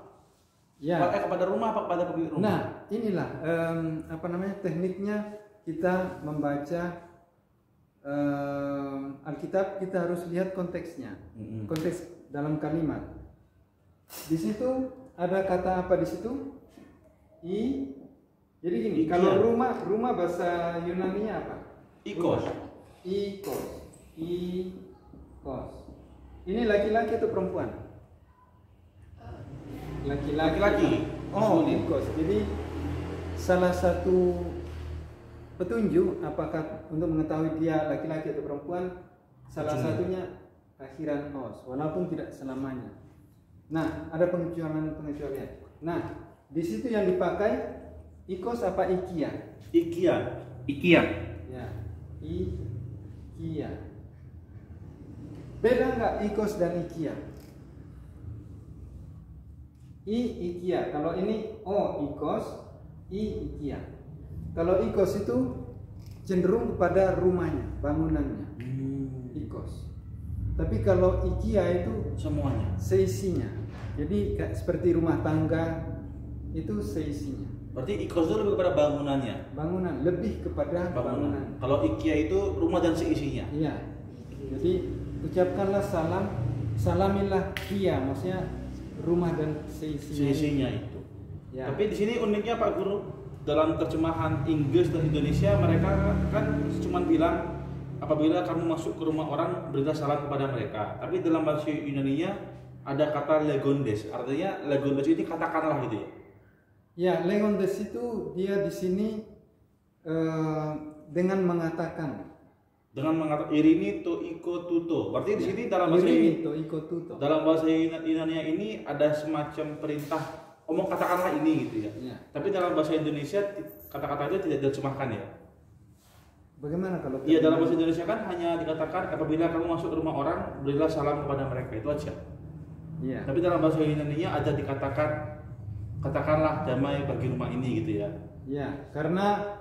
Ya. Kepada rumah apa kepada pemilik rumah? Nah, inilah apa namanya tekniknya kita membaca Alkitab, kita harus lihat konteksnya, Mm-mm. konteks dalam kalimat. Di situ ada kata apa di situ? Jadi gini, Ikian. kalau rumah bahasa Yunani-nya apa? Ikos. Ikos. Ini laki-laki atau perempuan? Laki-laki. Oh, Maskulin. ikos. Jadi salah satu petunjuk apakah untuk mengetahui dia laki-laki atau perempuan, salah Ujungnya. satunya akhiran os, walaupun tidak selamanya. Nah, ada pengecualian. Nah, di situ yang dipakai ikos apa ikia? Ikian. Ikia. Ya, ikia. Beda nggak ikos dan ikia? Ikia. Kalau ini ikos, ikia. Kalau ikos itu cenderung kepada rumahnya, bangunannya, ikos. Tapi kalau ikia itu Semuanya. seisinya. Jadi seperti rumah tangga itu seisinya. Berarti ikos itu lebih kepada bangunannya. Bangunan lebih kepada bangunan. Kalau ikia itu rumah dan seisinya. Iya. Jadi ucapkanlah salam, salamilah dia, maksudnya rumah dan seisinya. Seisinya itu. Ya. Tapi di sini uniknya Pak Guru, dalam terjemahan Inggris dan Indonesia mereka kan cuma bilang apabila kamu masuk ke rumah orang berilah salam kepada mereka. Tapi dalam bahasa Yunani-nya ada kata legondes. Artinya legondes ini katakanlah gitu ya. Ya, legondes itu dia di sini dengan mengatakan. Dengan mengatakan irini to iko tuto. Berarti di sini dalam bahasa Irini to iko tuto. dalam bahasa Yunani ini ada semacam perintah omong katakanlah ini gitu ya. Ya. Tapi dalam bahasa Indonesia kata-kata itu tidak diterjemahkan ya. Bagaimana kalau Iya, dalam bahasa Indonesia kan hanya dikatakan apabila kamu masuk ke rumah orang berilah salam kepada mereka, itu aja. Iya. Tapi dalam bahasa Yunani-nya ada dikatakan katakanlah damai bagi rumah ini gitu ya. Ya, karena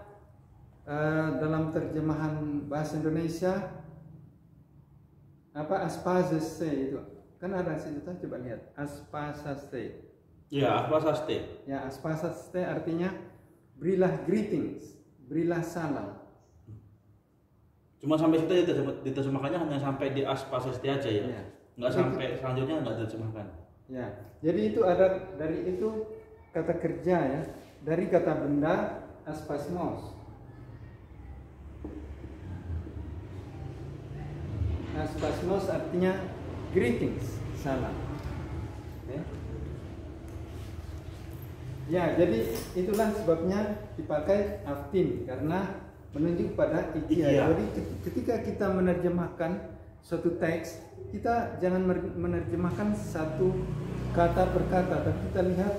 dalam terjemahan bahasa Indonesia apa aspasaste itu kan ada situ, coba lihat aspasaste. Iya, apa saste? Ya, aspasaste artinya berilah greetings, berilah salam. Cuma sampai situ aja diterjemahkannya, hanya sampai di aspasaste aja ya. Iya. Nggak sampai selanjutnya nggak diterjemahkan. Ya, jadi itu ada dari itu kata kerja ya, dari kata benda aspasmos. Aspasmos artinya greetings, salam. Oke. Ya, jadi itulah sebabnya dipakai aftin karena menunjuk pada ikia. Ikia. Jadi ketika kita menerjemahkan suatu teks, kita jangan menerjemahkan satu kata per kata, tapi kita lihat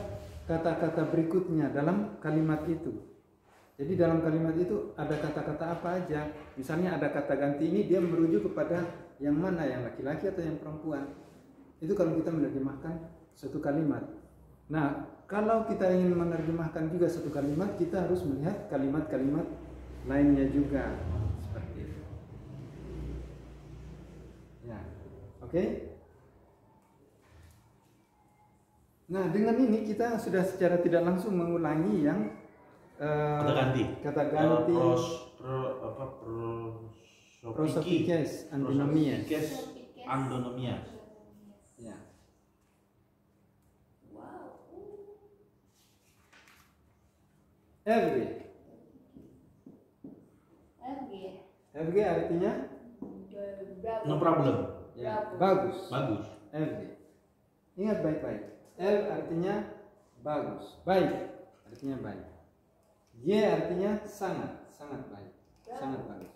kata-kata berikutnya dalam kalimat itu. Jadi dalam kalimat itu ada kata-kata apa aja. Misalnya ada kata ganti ini, dia merujuk kepada yang mana, yang laki-laki atau yang perempuan. Itu kalau kita menerjemahkan suatu kalimat. Nah, kalau kita ingin menerjemahkan juga suatu kalimat, kita harus melihat kalimat-kalimat lainnya juga. Seperti itu. Ya, oke. Nah, dengan ini kita sudah secara tidak langsung mengulangi yang Kata ganti. Kata ganti. Prosopikes, antinomias. Prosopikes, antinomias. Ya. Wow. Every. Every artinya No problem. ya, bagus. Bagus. Every. Ingat baik-baik. L artinya bagus, baik. Artinya baik. Y artinya sangat, sangat baik, sangat bagus.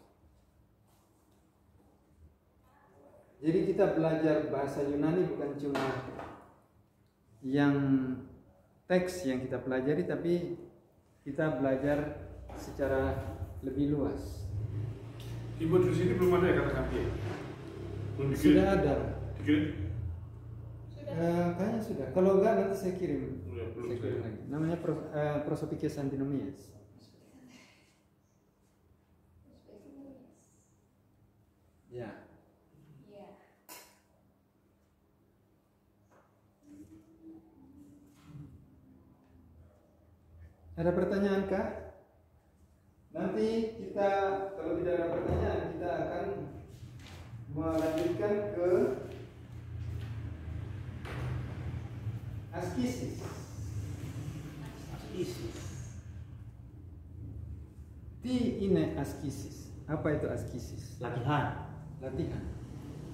Jadi kita belajar bahasa Yunani bukan cuma yang teks yang kita pelajari, tapi kita belajar secara lebih luas. Ibu di sini belum ada ya kata ganti ya? Belum dikirim? Sudah ada. Dikirim? Kayaknya sudah. Kalau enggak nanti saya kirim. Ya, belum Saya kirim saya. lagi. Namanya Prosopikes antinomias. Ya. Ada pertanyaan kah? Nanti kita, kalau tidak ada pertanyaan, kita akan melanjutkan ke askisis. Ti ine askisis. Apa itu askisis? Latihan. Latihan.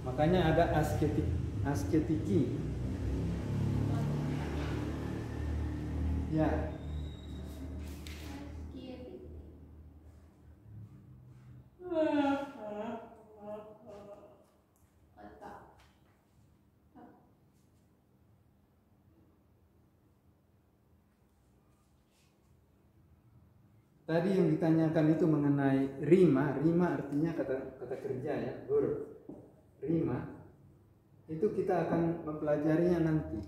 Makanya ada asketiki. Ya. Tadi yang ditanyakan itu mengenai rima. Rima artinya kata kerja ya, verb. Rima itu kita akan mempelajarinya nanti,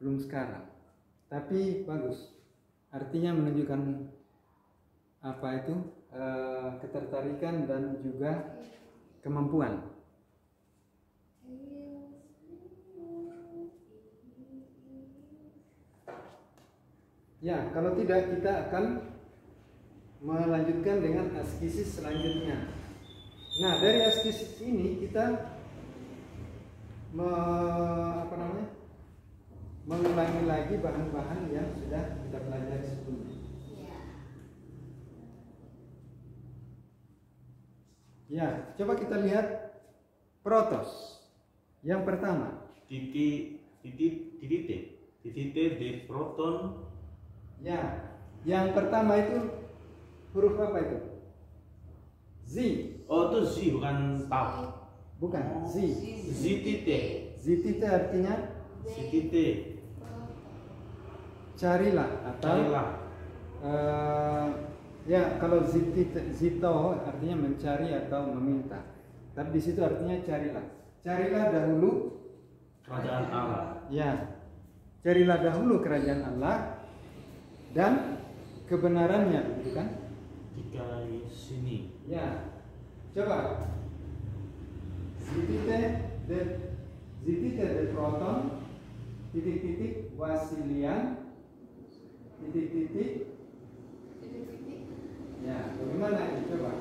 belum sekarang. Tapi bagus. Artinya menunjukkan apa itu ketertarikan dan juga kemampuan. Ya, kalau tidak kita akan melanjutkan dengan askisis selanjutnya. Nah, dari askisis ini kita mengulangi lagi bahan-bahan yang sudah kita pelajari sebelumnya. Ya, coba kita lihat protos. Yang pertama, Titite de proton Ya, yang pertama itu huruf apa itu? Z. Oh itu zi bukan tau. Bukan, Z. Zitite. Zitite artinya Zitite. carilah atau Carilah. ya kalau zito artinya mencari atau meminta. Tapi di situ artinya carilah. Carilah dahulu Kerajaan Allah. ya. Carilah dahulu kerajaan Allah dan kebenarannya, gitu kan? Jika sini. Ya. Coba. Zitite de proton titik-titik wasilian titik-titik. Ya, bagaimana ini coba?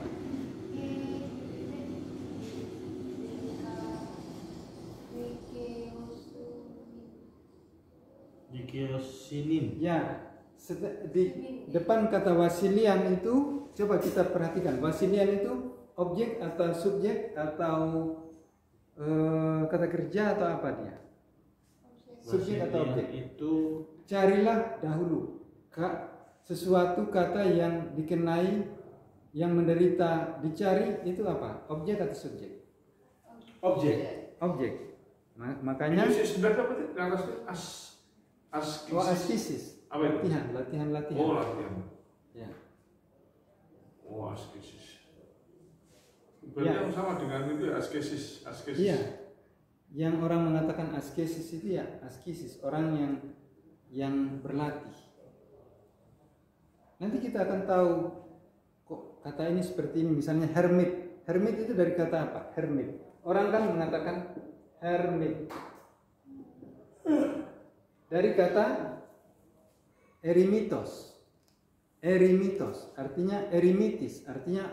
Jika sinin. Ya, di depan kata wasilian itu coba kita perhatikan. Wasilian itu objek atau subjek atau kata kerja atau apa dia? Subjek atau objek? Itu Carilah dahulu sesuatu kata yang dikenai, yang menderita dicari itu apa? Objek atau subjek? objek. Objek. Makanya Ini sebenarnya apa sih? Atasnya askesis. askesis. Apa itu? Latihan. Oh, latihan. Ya. Oh, askesis. Berarti Ya. yang sama dengan itu ya, askesis. Iya. Yang orang mengatakan askesis itu ya askesis, orang yang berlatih. Nanti kita akan tahu kok kata ini seperti ini. Misalnya hermit. Hermit itu dari kata apa? Hermit. Orang kan mengatakan hermit dari kata eremitos. Eremitos artinya eremitis, artinya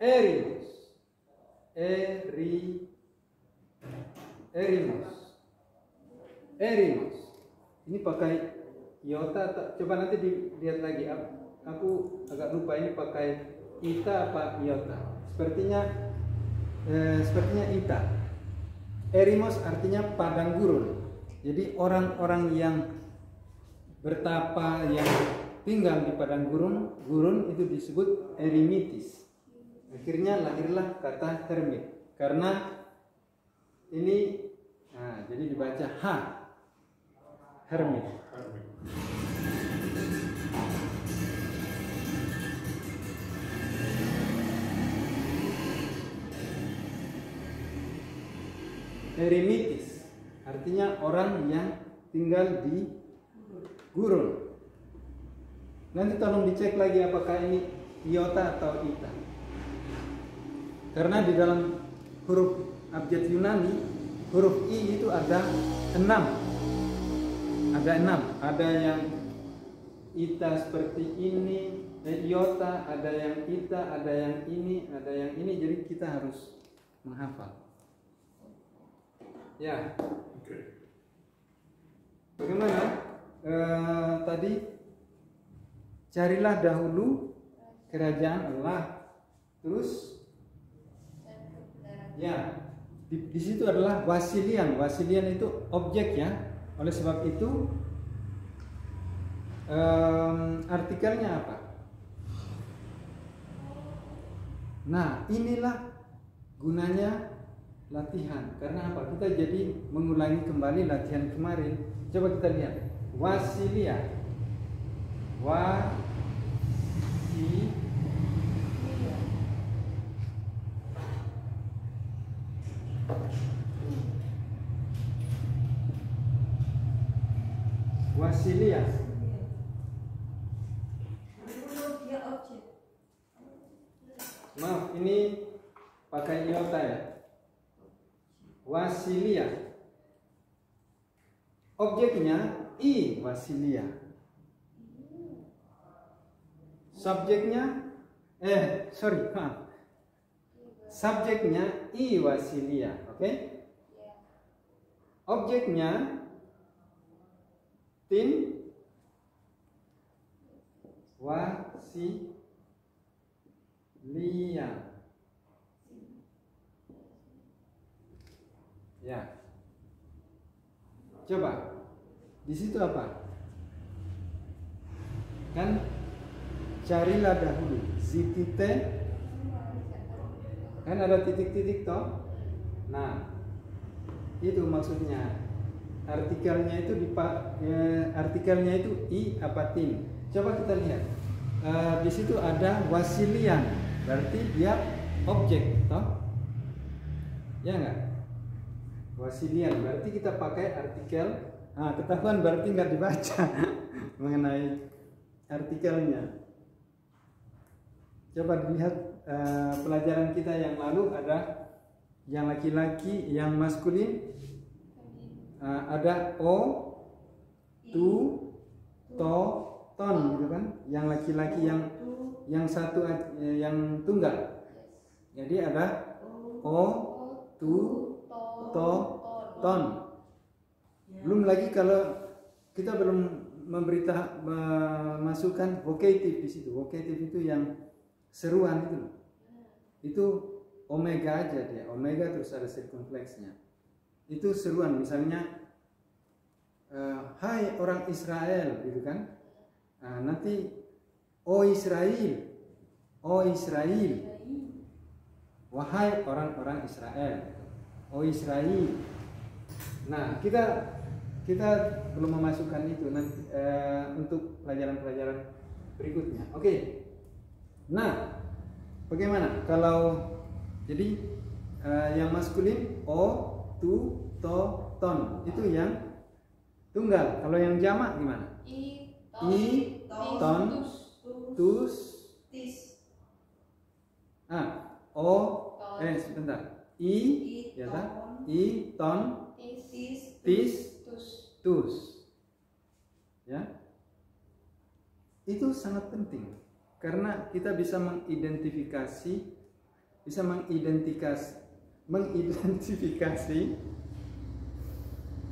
erimus. Erimus. Ini pakai iota atau coba nanti dilihat lagi. Aku agak lupa ini pakai ita apa iota. Sepertinya ita. Erimos artinya padang gurun. Jadi orang-orang yang bertapa, yang tinggal di padang gurun itu disebut eremitis. Akhirnya lahirlah kata hermit. Karena ini, jadi dibaca H. Hermit. Eremitis artinya orang yang tinggal di gurun. Nanti tolong dicek lagi apakah ini iota atau ita. Karena di dalam huruf abjad Yunani, huruf i itu ada 6. Ada 6. Ada yang ita seperti ini, iota, ada yang ita, ada yang ini, ada yang ini. Jadi kita harus menghafal. Ya. Oke. Bagaimana? Tadi carilah dahulu kerajaan Allah. Terus ya, di situ adalah wasilian. Wasilian itu objek ya. Oleh sebab itu artikelnya apa? Nah, inilah gunanya latihan. Karena apa? Kita jadi mengulangi kembali latihan kemarin. Coba kita lihat. Wasilia. Wasilia. Maaf, ini pakai iota ya. Wasilia. Objeknya i wasilia. Subjeknya maaf. Subjeknya i wasilia, oke? Objeknya tin wasilia. Ya. Coba. Di situ apa? Kan carilah dahulu zitite, kan ada titik-titik toh. Nah, itu maksudnya. Artikelnya itu artikelnya itu i apa tin. Coba kita lihat. Di situ ada wasilian, berarti dia objek toh. Ya enggak? Wasilian berarti kita pakai artikel. Nah, ketahuan berarti nggak dibaca mengenai artikelnya. Coba dilihat pelajaran kita yang lalu, ada yang laki-laki, yang maskulin, ada o, tu, to, ton gitu kan. Yang laki-laki yang satu yang tunggal. Jadi ada o, tu, to, ton. Belum lagi kalau kita belum memasukkan vokatif di situ. Vokatif itu yang seruan itu. Itu omega aja dia. Omega terus ada sirkumfleksnya. Itu seruan, misalnya hai orang Israel gitu kan. Nanti o Israel. O Israel. Wahai orang-orang Israel. O Israel. Nah, kita belum memasukkan itu nanti untuk pelajaran-pelajaran berikutnya. Oke. Nah, bagaimana kalau jadi yang maskulin o, tu, to, ton itu yang tunggal. Kalau yang jamak gimana? I, ton, tus, o, sebentar. I, ya kan? I, ton, tis, tus. Ya. Itu sangat penting karena kita bisa mengidentifikasi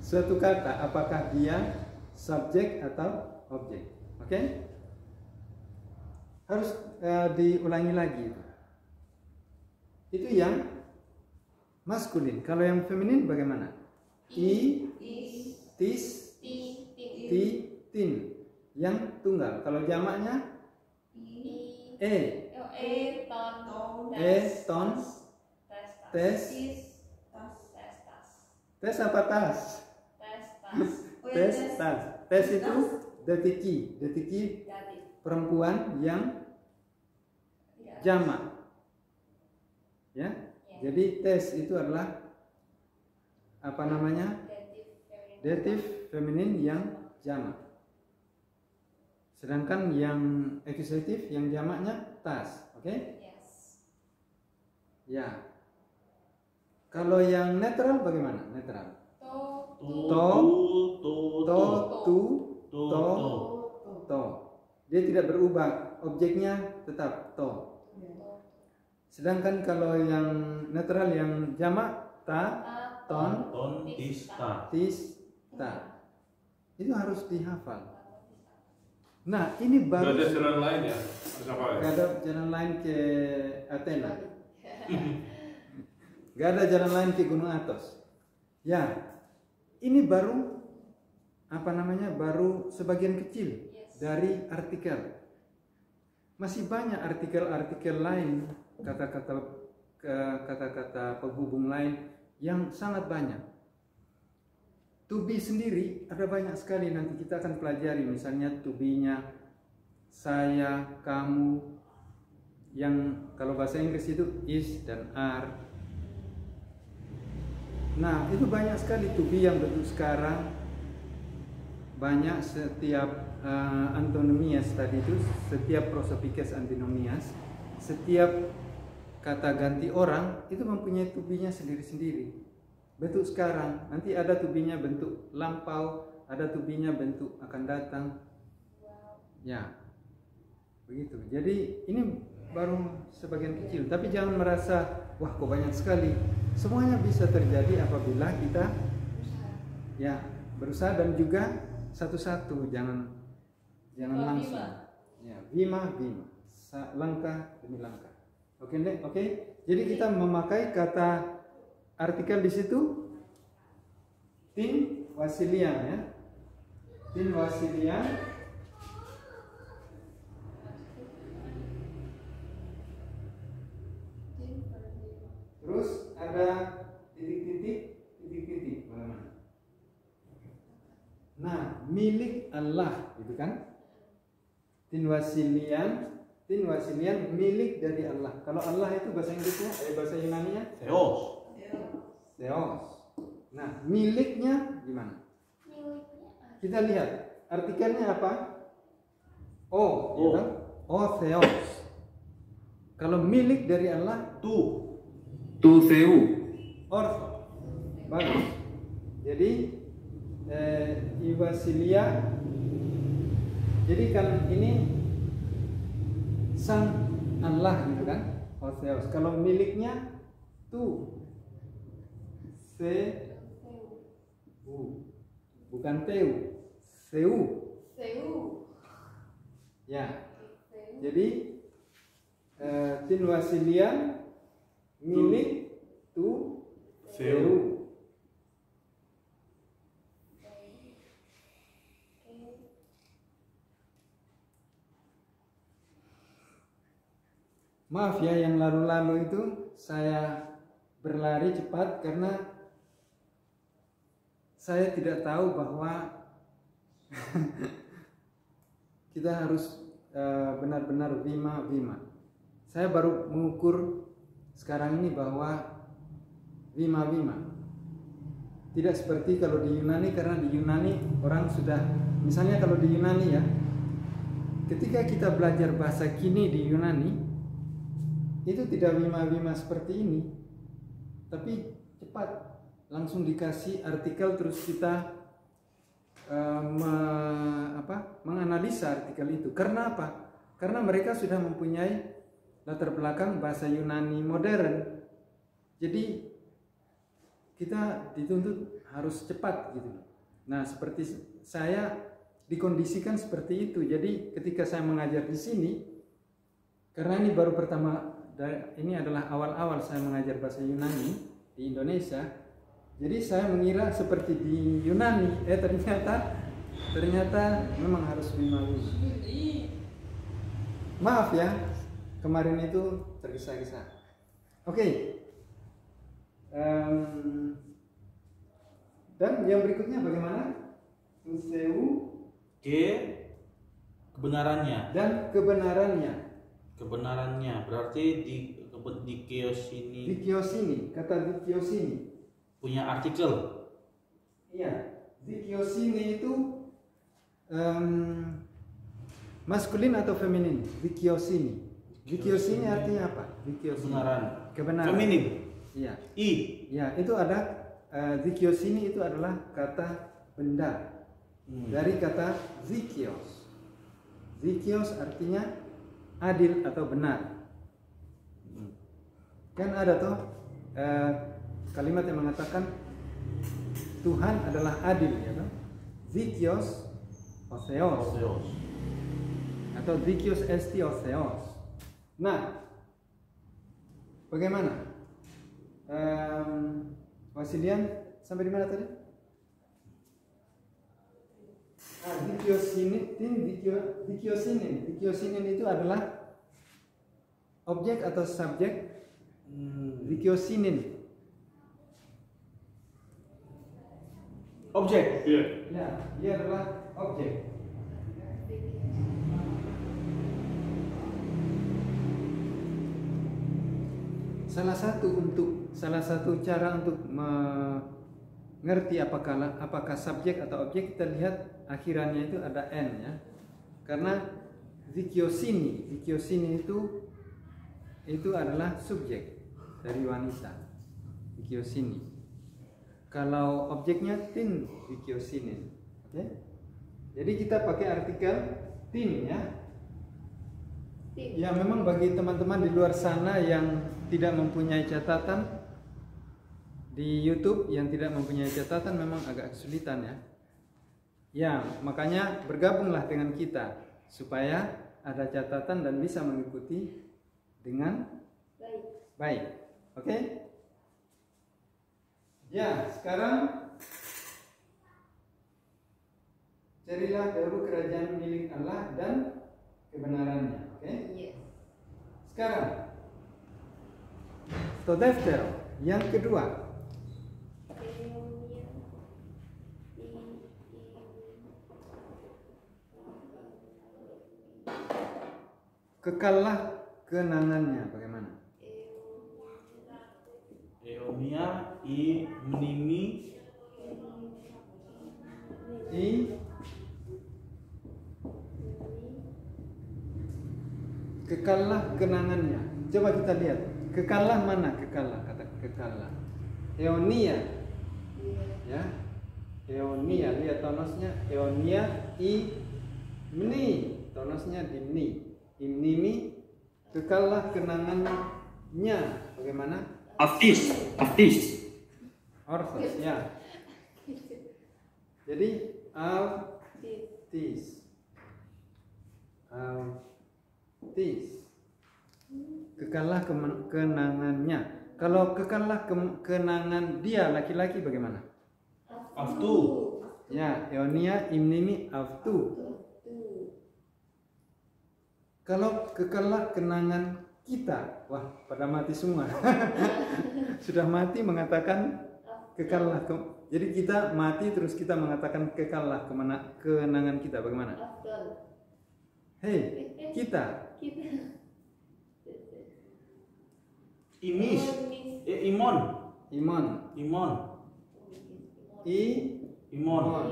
suatu kata apakah dia subjek atau objek. Oke? Harus diulangi lagi. Itu yang maskulin. Kalau yang feminin bagaimana? I, tis, ti, tin. Yang tunggal. Kalau jamaknya ton, tes, tes apa tas? Tas. Tes itu detiki perempuan yang jamak. Ya. Jadi tes itu adalah apa namanya? Datif feminin yang jamak. Sedangkan yang akusatif yang jamaknya tas, oke? Yes. Ya. Kalau yang netral bagaimana? Netral. To. Dia tidak berubah, objeknya tetap to. Sedangkan kalau yang netral yang jamak ta, ton, tis, ta. Itu harus dihafal. Nah, ini baru. Gak ada jalan lain ya? Gak ada jalan lain ke Athena. Gak ada jalan lain ke Gunung Athos. Ya, ini baru apa namanya? Baru sebagian kecil dari artikel. Masih banyak artikel-artikel lain, kata-kata penghubung lain yang sangat banyak. To be sendiri ada banyak sekali, nanti kita akan pelajari, misalnya to be-nya saya, kamu, yang kalau bahasa Inggris itu is dan are. Nah, itu banyak sekali to be yang bentuk sekarang. Banyak setiap antonomias tadi itu, setiap prosopikes antinomias, setiap kata ganti orang itu mempunyai to be-nya sendiri-sendiri. Bentuk sekarang, nanti ada to be-nya bentuk lampau, ada to be-nya bentuk akan datang. Ya. Begitu. Jadi ini baru sebagian kecil, tapi jangan merasa wah kok banyak sekali. Semuanya bisa terjadi apabila kita ya berusaha dan juga satu-satu, jangan langsung. Ya, bima, langkah demi langkah. Oke, oke. Jadi kita memakai kata artikel di situ tin wasilian ya. Tin wasilian milik Allah, gitu kan? Tin wasilian milik dari Allah. Kalau Allah itu bahasa Inggrisnya, bahasa Yunani-nya Theos. Theos. Nah, miliknya gimana? Miliknya ada. Kita lihat artikelnya apa? O, O. gitu. O Theos. Kalau milik dari Allah, Tu Seu. ortho. Bagus. Jadi Iwasilia. Jadi kan ini sang Allah, gitu kan? O Theos. Kalau miliknya tu bukan teu, seu. Seu. Ya. Seu. Jadi tin wasilian milik tu seu. Maaf ya, yang lalu-lalu itu saya berlari cepat karena saya tidak tahu bahwa kita harus benar-benar wima. Saya baru mengukur sekarang ini bahwa wima. Tidak seperti kalau di Yunani, karena di Yunani orang sudah, misalnya kalau di Yunani ya, ketika kita belajar bahasa kini di Yunani, itu tidak wima seperti ini, tapi cepat langsung dikasih artikel, terus kita menganalisa artikel itu. Karena apa? Karena mereka sudah mempunyai latar belakang bahasa Yunani modern. Jadi kita dituntut harus cepat gitu. Nah, seperti saya dikondisikan seperti itu. Jadi ketika saya mengajar di sini, karena ini baru pertama, ini adalah awal-awal saya mengajar bahasa Yunani di Indonesia. Jadi saya mengira seperti di Yunani, ternyata memang harus wima. Maaf ya, kemarin itu tergesa-gesa. Oke. Dan yang berikutnya bagaimana? Tuseu kebenarannya. dan kebenarannya. Kebenarannya berarti di kios ini Dikiosini, kata dikiosini. punya artikel. Iya, dikiosini itu maskulin atau feminin? Dikiosini. Dikiosini artinya apa? Dikiosini. Kebenaran. Feminim. Iya. I. Ya, itu ada dikiosini itu adalah kata benda. Dari kata zikios. Zikios artinya adil atau benar. Kan ada tuh kalimat yang mengatakan Tuhan adalah adil, ya kan? Zikios oseos atau zikios esti oseos. Nah, bagaimana? Wasilian sampai di mana tadi? Dikiosinin itu adalah objek atau subjek. Dikiosinin. Objek. Iya. Ya, dia adalah objek. Salah satu cara untuk mengerti apakah subjek atau objek, kita lihat akhirannya itu ada n ya. Karena dikiosini itu adalah subjek dari wanita. Dikiosini. Kalau objeknya tin dikiosinin. Oke? Jadi kita pakai artikel tin ya. Ya, memang bagi teman-teman di luar sana yang tidak mempunyai catatan di YouTube, yang tidak mempunyai catatan memang agak kesulitan ya. Ya, makanya bergabunglah dengan kita supaya ada catatan dan bisa mengikuti dengan baik. Oke? Ya, sekarang carilah dahulu kerajaan milik Allah dan kebenarannya. Oke? Yes. Sekarang Todefter yang kedua. kekallah kenangannya bagaimana? Eonia I menimi kekallah kenangannya. Coba kita lihat. Kekallah mana? Kekallah, kata kekallah. Eonia. Ya. Eonia, lihat tonosnya. Eonia I mni. Tonosnya di mni. Imnimi kekallah kenangannya. Bagaimana? Aftis. Orthos, ya. Jadi altis. Kekallah kenangannya. Kalau kekallah kenangan dia laki-laki bagaimana? Aftu. Ya, Eonia imnimi aftu. Kalau kekallah kenangan kita, wah pada mati semua. Sudah mati mengatakan kekallah. Jadi kita mati terus kita mengatakan kekallah kenangan kita bagaimana? Hei, kita. Imis. Imon. Imon. Imon. Imon.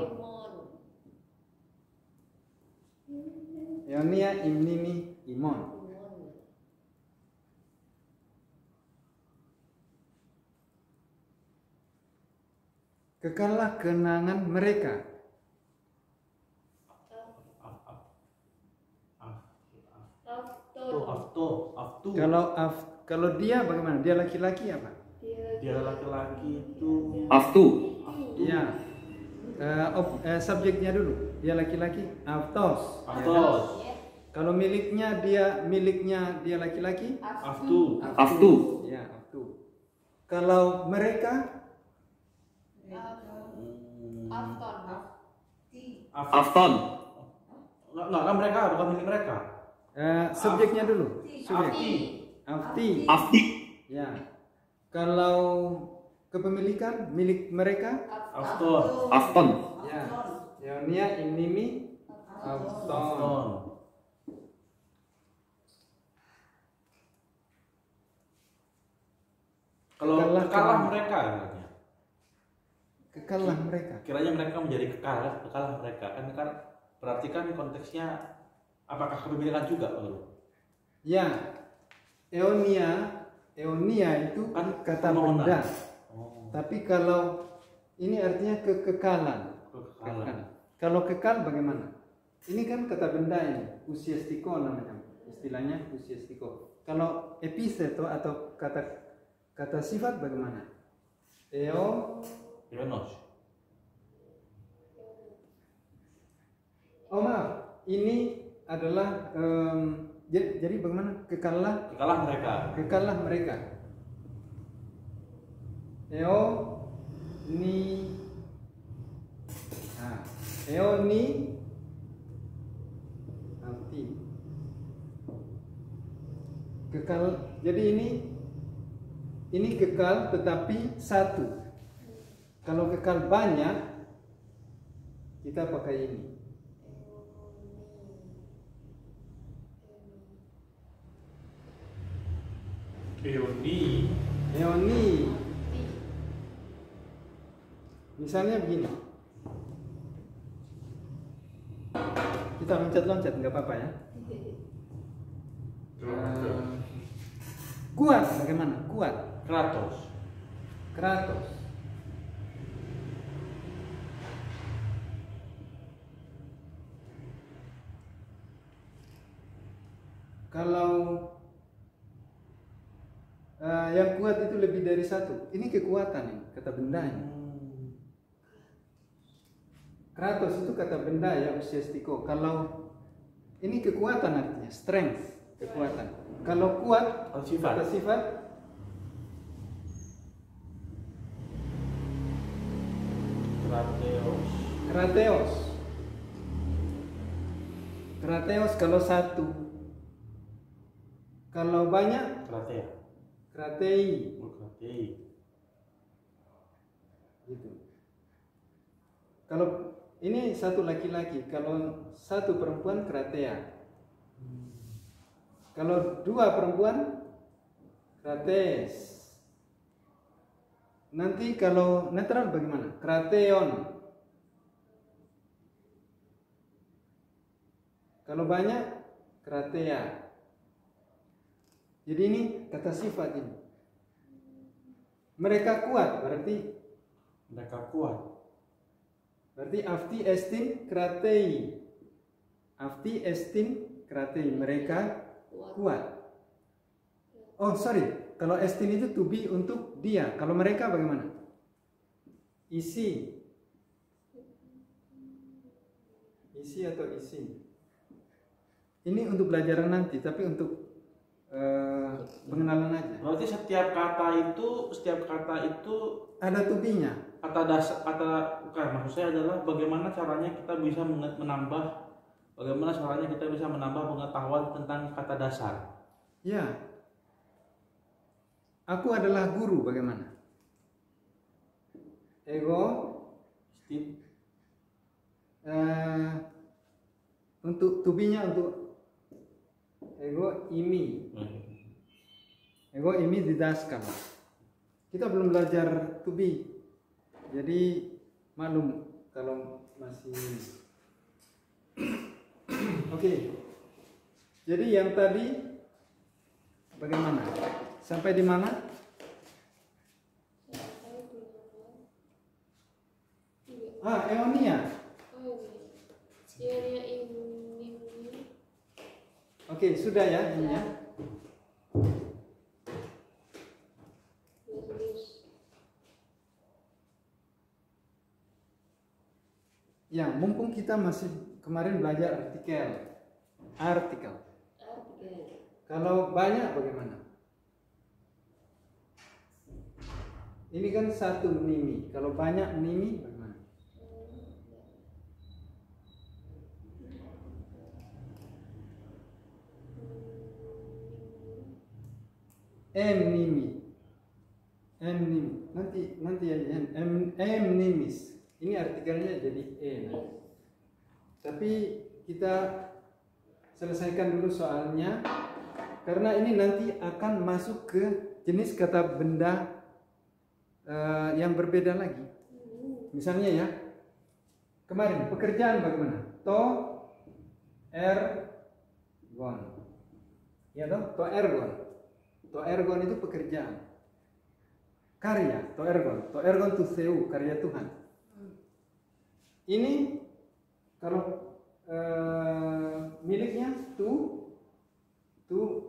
Eonia imnimi imon. Kekallah kenangan mereka. Aftu. Kalau dia bagaimana? Dia laki-laki apa? Dia laki-laki itu Aftu. Ya. Subjeknya dulu. Dia laki-laki. Aftos. Aftos. Kalau miliknya dia laki-laki. Aftu. Ya, aftu. Kalau mereka Afton. Enggak kan mereka, bukan milik mereka. subjeknya dulu. Subjek. Afti. Afti. Ya. Kalau kepemilikan milik mereka Afton. ya. Eonia imnimi Afton. Kalau kalah mereka katanya. Kekallah mereka. Kiranya mereka menjadi kekalah mereka. Kan berarti kan konteksnya apakah kepemilikan juga, Pak Guru? Ya. Eonia itu Kan kata pembangunan. benda. Oh, Tapi kalau ini artinya kekekalan. kekalan. Kalau kekal bagaimana? Ini kan kata benda ini, usiastiko namanya. Istilahnya usiastiko. Kalau episeto atau kata sifat bagaimana? Ionos. Oh maaf, ini adalah jadi bagaimana? Kekallah mereka. mereka. Eoni arti kekal. Jadi ini kekal tetapi satu. Kalau kekal banyak kita pakai ini. Eoni. Misalnya begini. Kita loncat-loncat nggak apa-apa ya. Kuat bagaimana? Kuat. Kratos. Kalau yang kuat itu lebih dari satu. Ini kekuatan ini, kata benda ini. Kratos itu kata benda ya, usiastiko. Kalau ini kekuatan artinya strength, kekuatan. Kalau kuat kata sifat Krateos kalau satu. Kalau banyak kratei. Gitu. Kalau ini satu laki-laki, kalau satu perempuan kratea. Kalau dua perempuan, krates. Nanti kalau netral bagaimana? Krateon. Kalau banyak, kratea. Jadi ini kata sifat ini. Mereka kuat, berarti Mereka kuat. afti estin kratei. Afti estin kratei. Mereka kuat. Oh sorry, kalau estin itu to be untuk dia. Kalau mereka bagaimana? Isi. Isi atau isi. Ini untuk pelajaran nanti, tapi untuk pengenalan aja. Berarti setiap kata itu Ada to be-nya. kata dasar, bukan, maksud saya adalah bagaimana caranya kita bisa menambah pengetahuan tentang kata dasar. Ya. Aku adalah guru, bagaimana? Ego. Steve, Untuk to be-nya untuk ego imi. Ego imi didaskan. Kita belum belajar to be. Jadi maklum kalau masih Oke. Jadi yang tadi bagaimana? Sampai di mana? Eonia. Oke, sudah ya ini ya. Ya, mumpung kita masih kemarin belajar artikel. Kalau banyak bagaimana? Ini kan satu nimi. Kalau banyak nimi bagaimana? Nimi. Nanti ya nimis. Ini artikelnya jadi Tapi kita selesaikan dulu soalnya, karena ini nanti akan masuk ke jenis kata benda yang berbeda lagi. Misalnya ya, kemarin pekerjaan bagaimana? Ergon. Ya toh, ergon itu pekerjaan. Karya, ergon tu seu, karya Tuhan. Ini kalau miliknya tu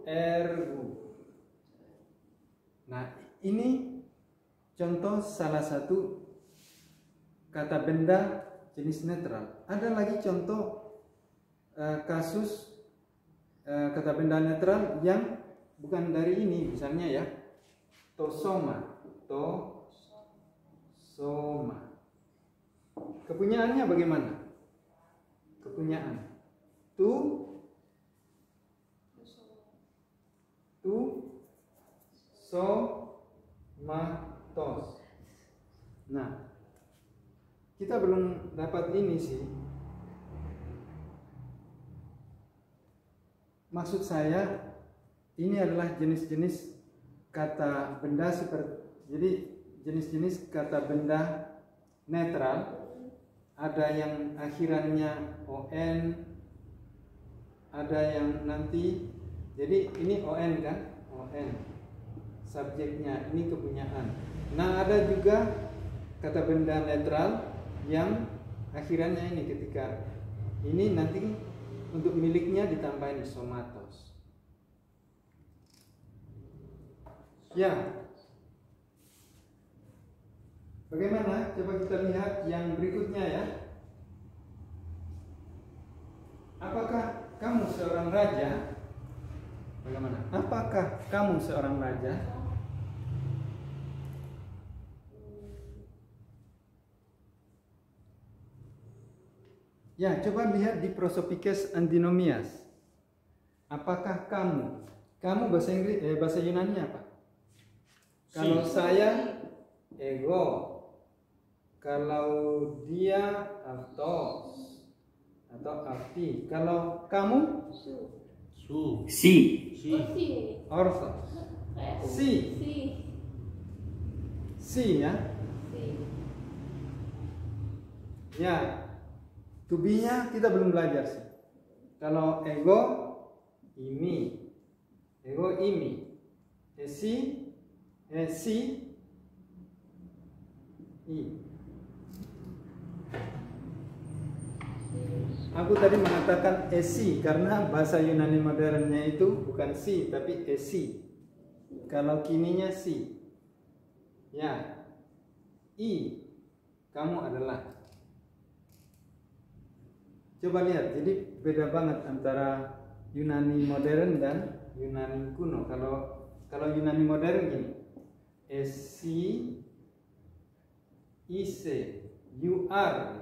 ergo. Nah, ini contoh salah satu kata benda jenis netral. Ada lagi contoh kasus kata benda netral yang bukan dari ini, misalnya ya, tosoma. Kepunyaannya bagaimana? Kepunyaan. Somatos. Nah, kita belum dapat ini sih. Maksud saya, ini adalah jenis-jenis kata benda seperti, jadi jenis-jenis kata benda netral. Ada yang akhirannya on, ada yang nanti, jadi ini on kan, on subjeknya, ini kepunyaan. Nah, ada juga kata benda netral yang akhirannya ini, ketika ini nanti untuk miliknya ditambahin somatos. Ya, bagaimana? Coba kita lihat yang berikutnya ya. Apakah kamu seorang raja? Bagaimana? Apakah kamu seorang raja? Ya, coba lihat di prosopikes antinomias. Apakah kamu? Kamu bahasa Inggris, bahasa Yunani apa? Kalau saya ego. Kalau dia autos atau arti. Kalau kamu Su. Si. Si. Oh, si. Orthos. Kayak Si. Si. Si ya. Si. Ya. To be-nya kita belum belajar sih. Kalau ego ini. Ego ini. Si. Si. I. Aku tadi mengatakan esi karena bahasa Yunani modernnya itu bukan si tapi esi. Kalau kininya si. Ya. I. Kamu adalah. Coba lihat, jadi beda banget antara Yunani modern dan Yunani kuno. Kalau Yunani modern gini. Esi ise you are.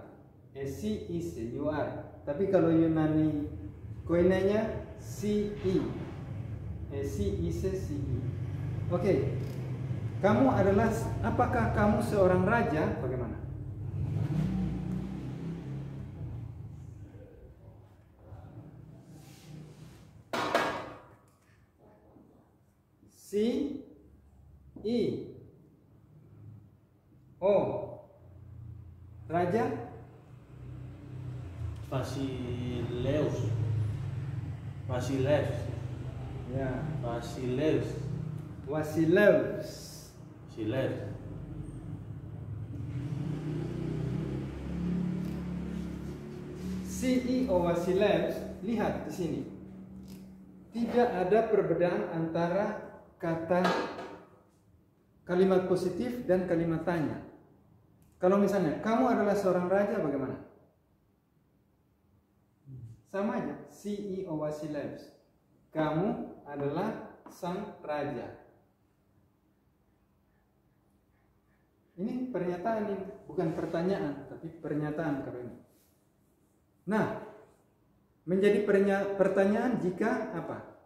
Esi ise you are. Tapi kalau Yunani koinenya si i. Esi ise si i. Oke. Kamu adalah, apakah kamu seorang raja? Bagaimana? Si i o raja Basileus. Basileus. ya Basileus. Wasileus. Basileus. CEO Wasileus, lihat di sini. Tidak ada perbedaan antara kata kalimat positif dan kalimat tanya. Kalau misalnya kamu adalah seorang raja, bagaimana? Sama aja, CEO Wasileus. Kamu adalah sang raja. Ini pernyataan ini, bukan pertanyaan, tapi pernyataan kalau ini. Nah, menjadi pertanyaan jika apa?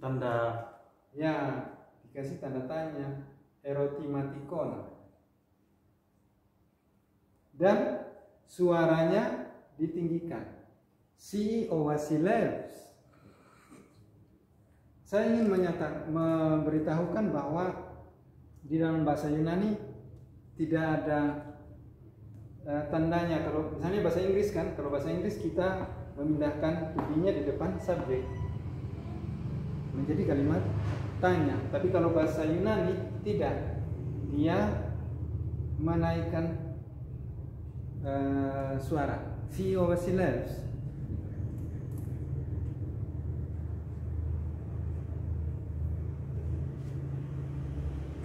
Tanda. Ya, dikasih tanda tanya, erotimatikon. Dan suaranya ditinggikan. CEO Wasileus. Saya ingin memberitahukan bahwa di dalam bahasa Yunani tidak ada tandanya. Kalau misalnya bahasa Inggris kan, kalau bahasa Inggris kita memindahkan to-be-nya di depan subjek menjadi kalimat tanya. Tapi kalau bahasa Yunani tidak, dia menaikkan suara. CEO Wasileus.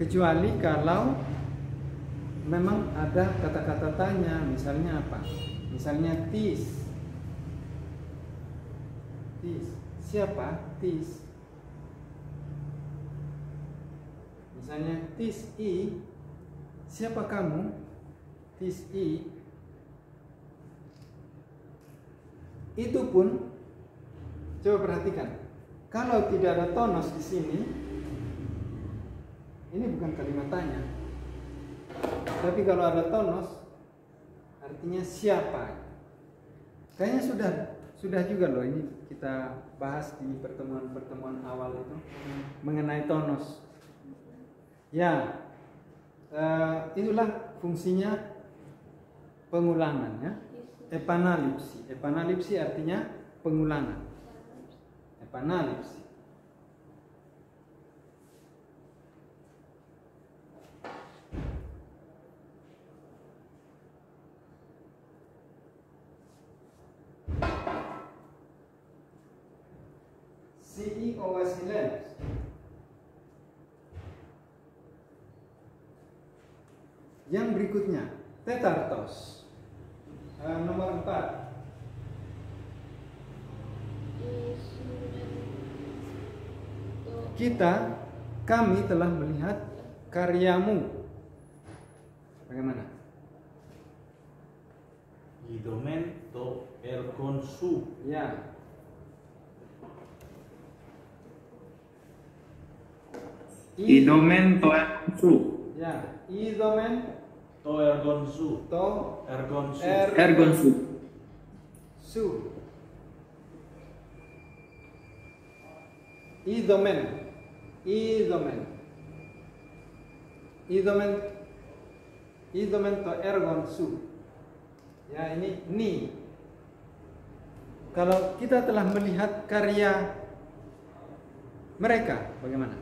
Kecuali kalau memang ada kata-kata tanya, misalnya apa? Misalnya tis. Tis. Siapa? Tis. Misalnya tis i. Siapa kamu? Tis i. Itu pun coba perhatikan. Kalau tidak ada tonos di sini, ini bukan kalimat tanya. Tapi kalau ada tonos, artinya siapa? Kayaknya sudah juga loh ini kita bahas di pertemuan awal itu mengenai tonos. Ya, itulah fungsinya pengulangan ya. Epanalipsi. Epanalipsi artinya pengulangan. Epanalipsi. CEO Wasileus. Yang berikutnya, tetartos. Nomor 4. Kami telah melihat karyamu. Bagaimana? Idomen to ergon su. Ya. Idomen to su. Ya, idomen To ergon su. to Ergon su. Ergon su. su. Idomen. Idomen. Idomen. Idomen to ergon su. Ya, ini ni. Kalau kita telah melihat karya mereka, bagaimana?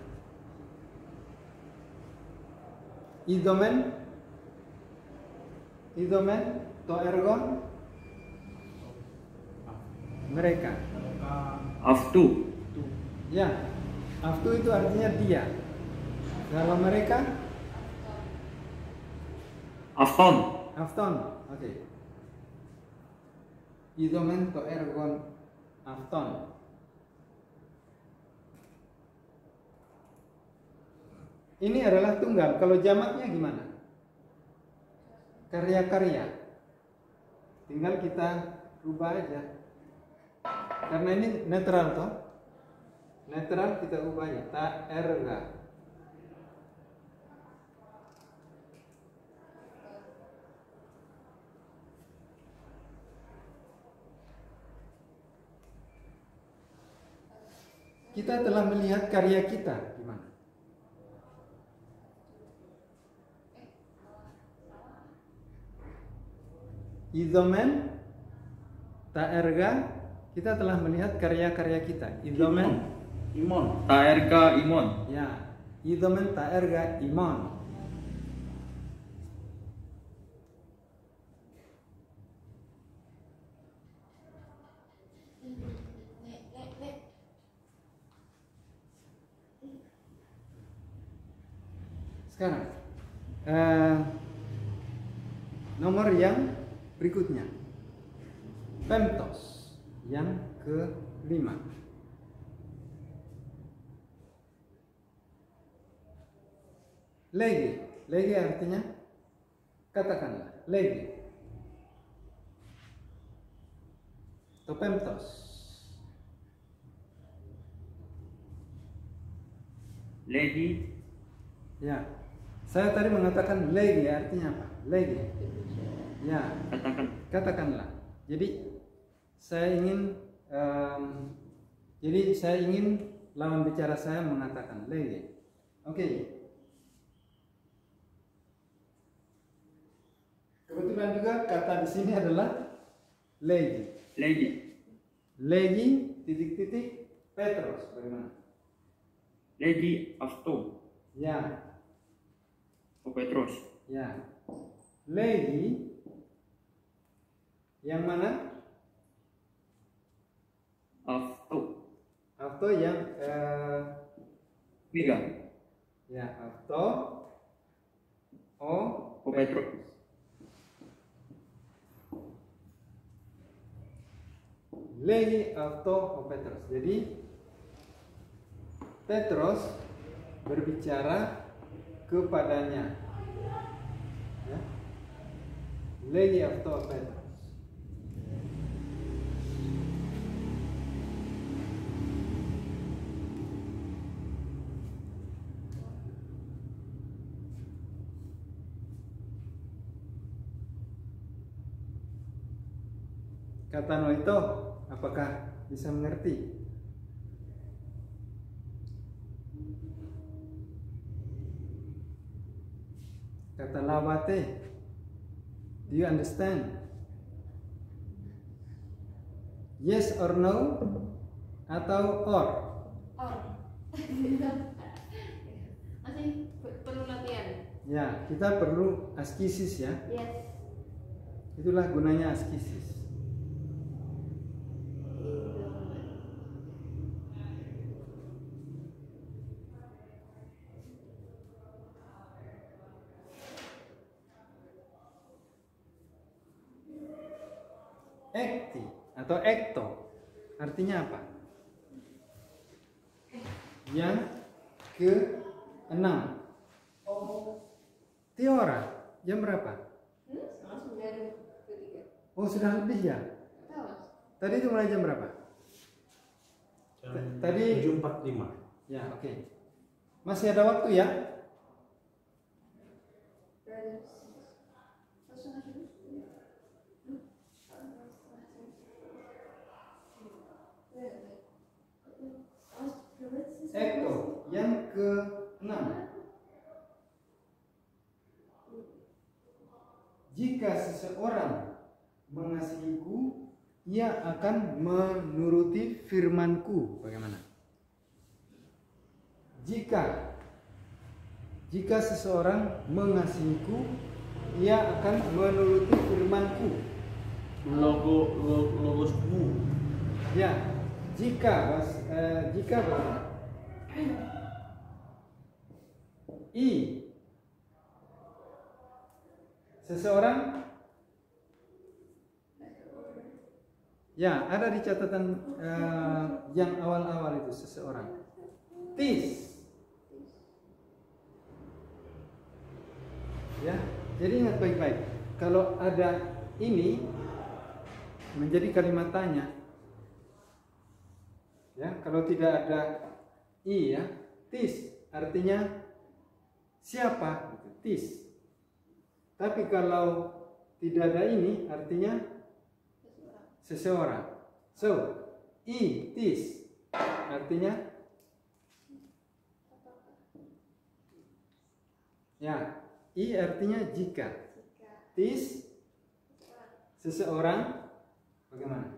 Idomen. Idomen to ergon mereka. Aftu. Ya, aftu itu artinya dia. Kalau mereka, Afton. afton. Oke. Idomen to ergon afton. Ini adalah tunggal. Kalau jamaknya gimana? Karya-karya. Tinggal kita rubah aja. Karena ini netral toh. Netral kita ubah ya. Ta erga. Kita telah melihat karya kita gimana? Idomen ta erga, kita telah melihat karya-karya kita. Idomen, Imon. Taerga Imon. ya. Idomen ta erga imon. Sekarang nomor yang berikutnya, pentos yang kelima. Legi, legi artinya katakanlah, legi. Atau pentos. Lady. Ya, saya tadi mengatakan legi artinya apa? Legi. Ya, katakanlah. Jadi saya ingin lawan bicara saya mengatakan legi. Oke. Kebetulan juga kata di sini adalah legi. Lady. Legi titik-titik Petros bagaimana? Lady Afto. Ya, O Petros. ya. Legi yang mana? Afto. Auto yang Tiga. ya, auto O Petros. Legi auto o Petros. Jadi Petros berbicara kepadanya. Ya. Legi auto o Petros. Kata Noito, apakah bisa mengerti? Kata Lawate, do you understand? Yes or no? Atau or? Or. Masih perlu latihan. Ya, kita perlu askisis ya. Yes. Itulah gunanya askisis. Ekti atau ekto artinya apa? Yang ke-6. Tiora, jam berapa? Langsung dari ketiga. Oh, sudah lebih ya? Tahu. Tadi itu mulai jam berapa? Tadi 7.45. ya, oke. Masih ada waktu ya? Berapa? seseorang mengasihiku, ia akan menuruti firmanku. Bagaimana? Jika seseorang mengasihiku, ia akan menuruti firmanku. Logosmu. Ya, jika bagaimana? Seseorang, ya ada di catatan yang awal-awal itu seseorang. Tis, ya. Jadi ingat baik-baik. Kalau ada ini menjadi kalimat tanya. Ya, kalau tidak ada i ya, tis artinya siapa? Tis. Tapi kalau tidak ada ini artinya seseorang. So, tis artinya ya, artinya jika. Tis seseorang bagaimana?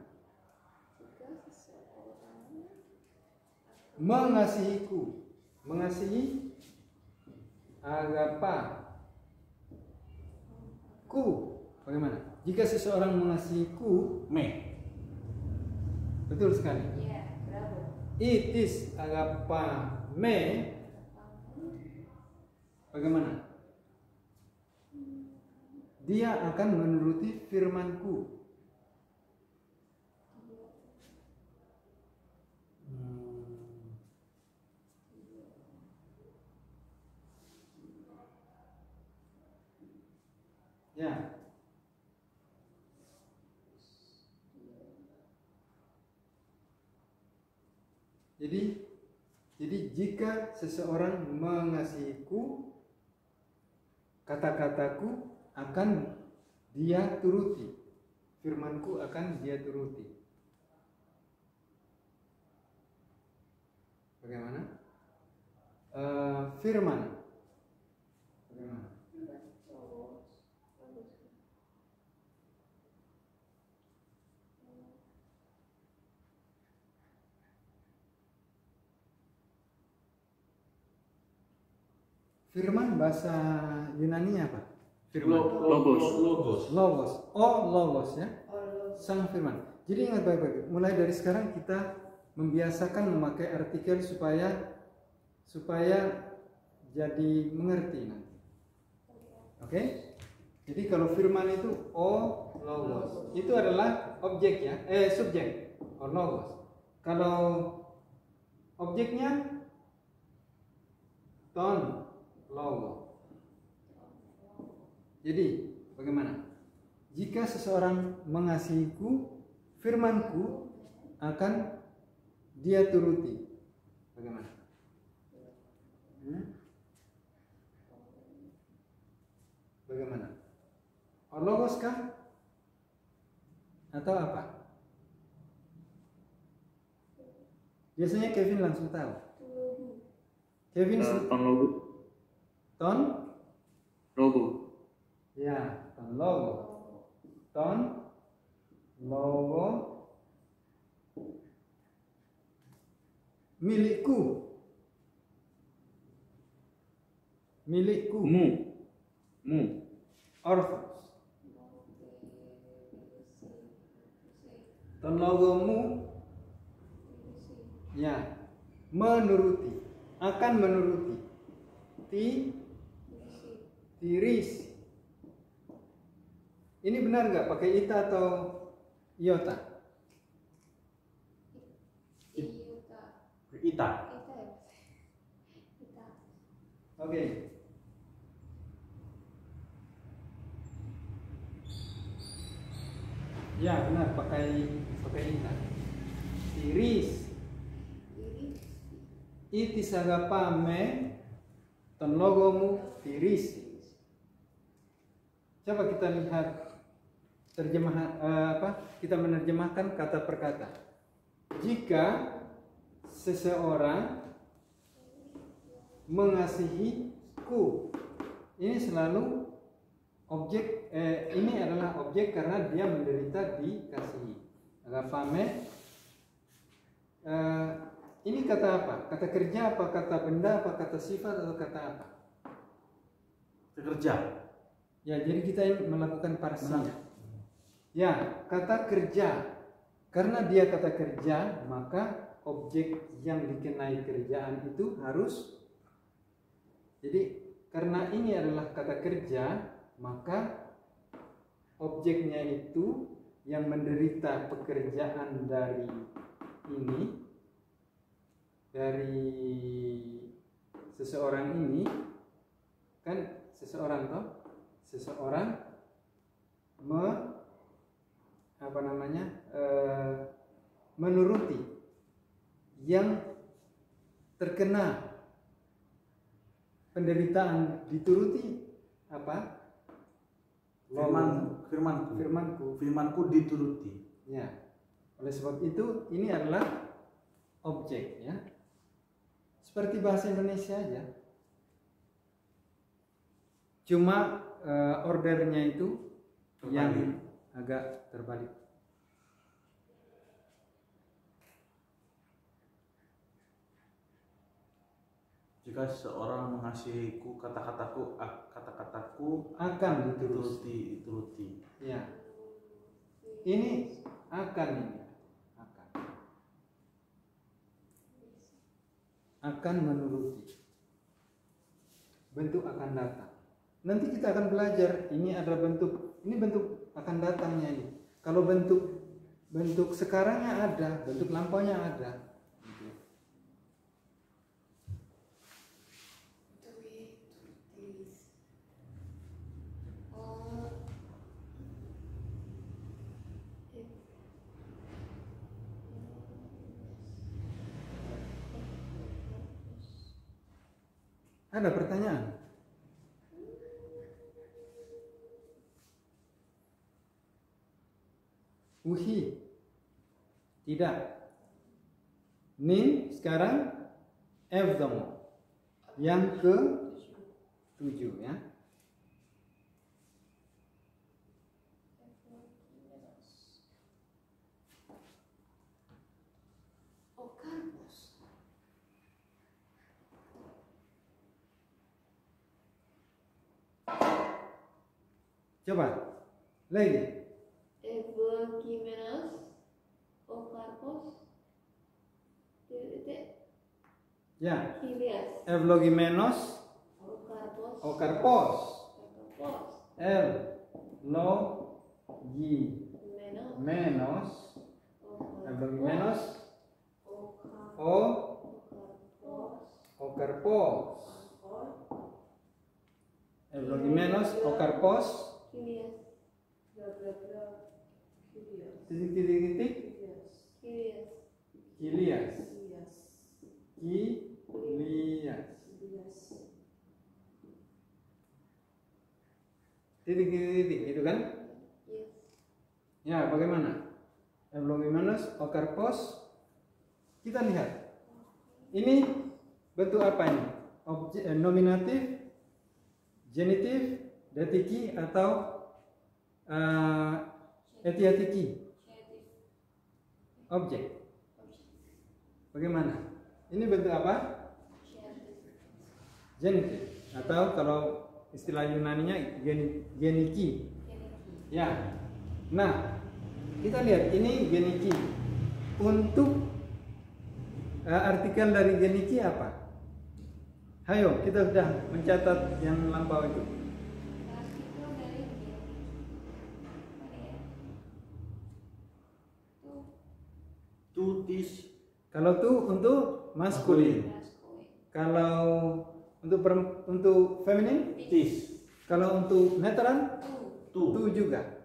Mengasihiku. Mengasihi agapa ku. Bagaimana? Jika seseorang mengasihiku, betul sekali. Iya, bravo. Itis agapa me. Bagaimana? Dia akan menuruti firmanku. Ya. Jadi jika seseorang mengasihiku, kata-kataku akan dia turuti, firmanku akan dia turuti. Bagaimana? Firman. Bagaimana? Firman bahasa Yunani apa? Firman. Logos. Logos ya. Sang firman. Jadi ingat baik-baik. Mulai dari sekarang kita membiasakan memakai artikel supaya jadi mengerti nanti. Oke? Jadi kalau firman itu logos. Itu adalah objek ya, subjek. Logos. Kalau objeknya logo. Jadi bagaimana? Jika seseorang mengasihiku, firmanku akan dia turuti. Bagaimana? Bagaimana? Logos kah? Atau apa? Biasanya Kevin langsung tahu. Kevin ton logo. Ya, ton logo. Ton logo milikku. Mu. Orphos. Ton logomu ya, menuruti, akan menuruti. Tiris. Ini benar nggak pakai ita atau iota? Ita. Oke. Ya benar pakai ita. Tiris. Itis agapame ton logomu tiris. Coba kita lihat terjemahan kita menerjemahkan kata per kata. Jika seseorang mengasihiku, ini selalu objek ini adalah objek karena dia menderita dikasihi. Agafame ini kata apa? Kata kerja apa? Kata benda apa? Kata sifat atau kata apa? Kerja. Ya, jadi kita melakukan parsinya. Ya, kata kerja. Karena dia kata kerja, maka objek yang dikenai kerjaan itu harus. Jadi karena ini adalah kata kerja, maka objeknya itu yang menderita pekerjaan dari ini, dari seseorang ini, kan seseorang toh, seseorang menuruti yang terkena penderitaan dituruti apa? Firmanku dituruti. Ya. Oleh sebab itu ini adalah objek ya. Seperti bahasa Indonesia aja. Cuma ordernya itu Terbalik. yang agak terbalik. Jika seorang mengasihiku, kata-kataku Akan dituruti. dituruti. Ya. Ini akan ini. Akan menuruti. Bentuk akan datang. Nanti kita akan belajar ini adalah bentuk akan datangnya ini. Kalau bentuk sekarangnya ada, bentuk lampaunya ada. Ada pertanyaan? Uhi. Tidak. Nin sekarang Evdom. Yang ke 7 ya. Coba lagi. Evlogimenos, Okarpos, Ya. Kilias, Evlogimenos, Okarpos, Okarpos. Okarpos, Evlogimenos, Evlogimenos, Okarpos. Evlogimenos, Okarpos. Kilias, Titik. Kilias, Kilias. Titik itu kan? yes, Ya, bagaimana? Evlogimenos, Okarpos. Kita lihat. Ini bentuk apa ini? Objek nominatif, genitif, datiki atau etiatiki? Objek. Bagaimana? Ini bentuk apa? Genitif. Atau kalau istilah Yunaninya geniki. Ya. Nah, kita lihat ini geniki. Untuk artikel dari geniki apa? Hayo, kita sudah mencatat yang lampau itu. Partikel dari Tutis. Kalau tu untuk maskulin. Kalau untuk feminin, Tis. kalau untuk netral, tu juga.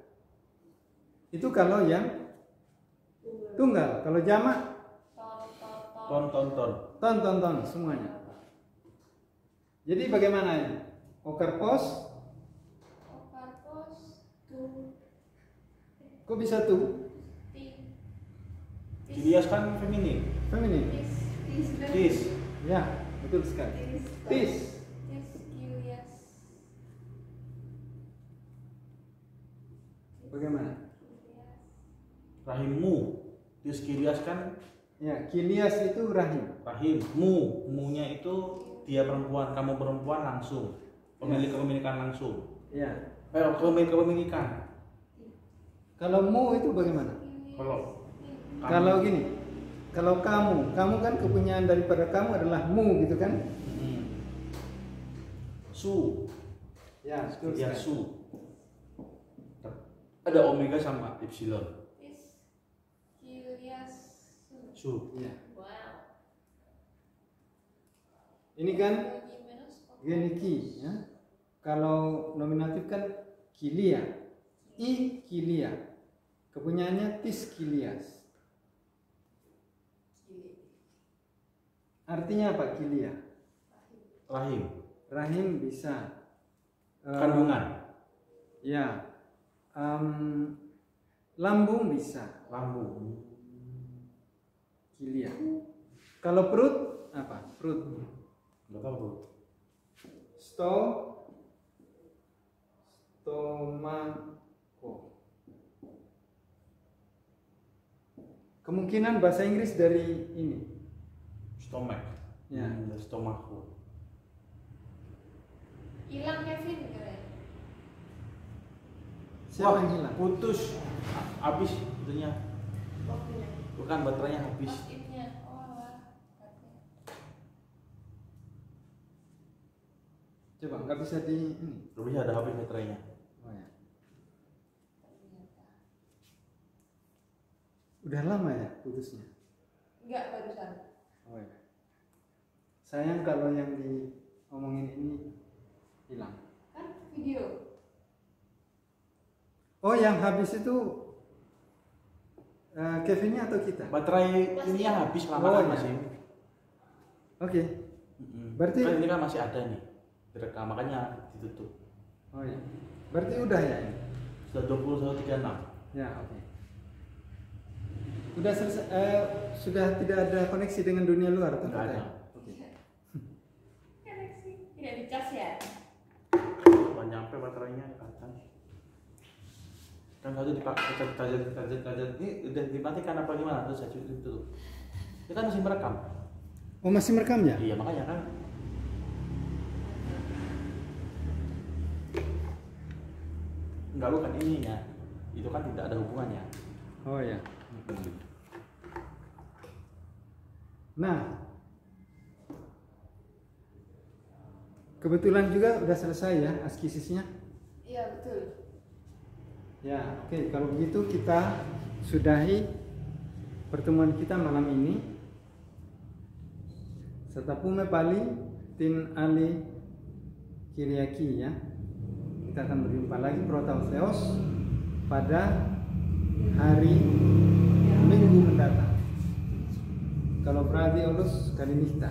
Itu kalau yang tunggal. Kalau jamak, ton semuanya. Jadi bagaimana ini? Okarpos, kok bisa tu? Kilias kan feminin. Feminin. Tis. Ya, betul sekali. Tis. Rahimmu. Tis kilias kan Ya, kilias itu rahim. rahim. Mu-nya itu dia perempuan, kamu perempuan langsung. Pemilik kepemilikan langsung. Ya. Kepemilikan. Kalau mu itu bagaimana? Kalau Kalau gini, kalau kamu kan kepunyaan daripada kamu adalah mu gitu kan? Su, Ya, betul ya sekali. su. Ada omega sama epsilon. Is Kilias. Su. Ya. Wow. Ini kan Gimana? geniki ya. Kalau nominatif kan kilia. I kilia. Kepunyaannya tis kilias. Artinya apa kilia? Rahim. Rahim bisa. Kandungan. Ya. Lambung bisa. Lambung. Kilia. Kalau perut apa? Perut. Enggak tahu. Stomako. Kemungkinan bahasa Inggris dari ini. Stomach. Ya. Stomaku. Hilang Kevin keren. Siapa yang hilang? Putus. Habis itunya. Waktunya. Bukan baterainya habis. Positnya. Oh wah. Coba nggak bisa di ini. Gak bisa ada habis baterainya. Oh ya. Udah lama ya putusnya. Enggak barusan. Oh ya. Sayang kalau yang diomongin ini hilang. Kan video. Oh yang habis itu Kevinnya atau kita? Baterai ini yang habis lama Oh, kan iya. masih. Oke. Berarti- kan ini kan masih ada nih. Direkam makanya ditutup. Oh ya. Berarti udah ya ini. Sudah 21.36. Ya oke. Udah selesai. Sudah tidak ada koneksi dengan dunia luar atau Nggak tidak? ada. Oke. Koneksi. Tidak dicas ya. Belum nyampe baterainya ke atas. Kan satu dipakai ini udah dimatikan apa gimana terus saya tutup. Itu kan masih merekam. Oh masih merekam ya? Iya makanya kan. Enggak bukan ininya. Itu kan tidak ada hubungannya. Oh ya. Nah, kebetulan juga udah selesai ya askisisnya. Iya betul. Ya, oke. Kalau begitu kita sudahi pertemuan kita malam ini. Setapume pali tin ali kiriaki ya. Kita akan berjumpa lagi protautheos pada hari Minggu mendatang. Kalau berarti olus kalimista.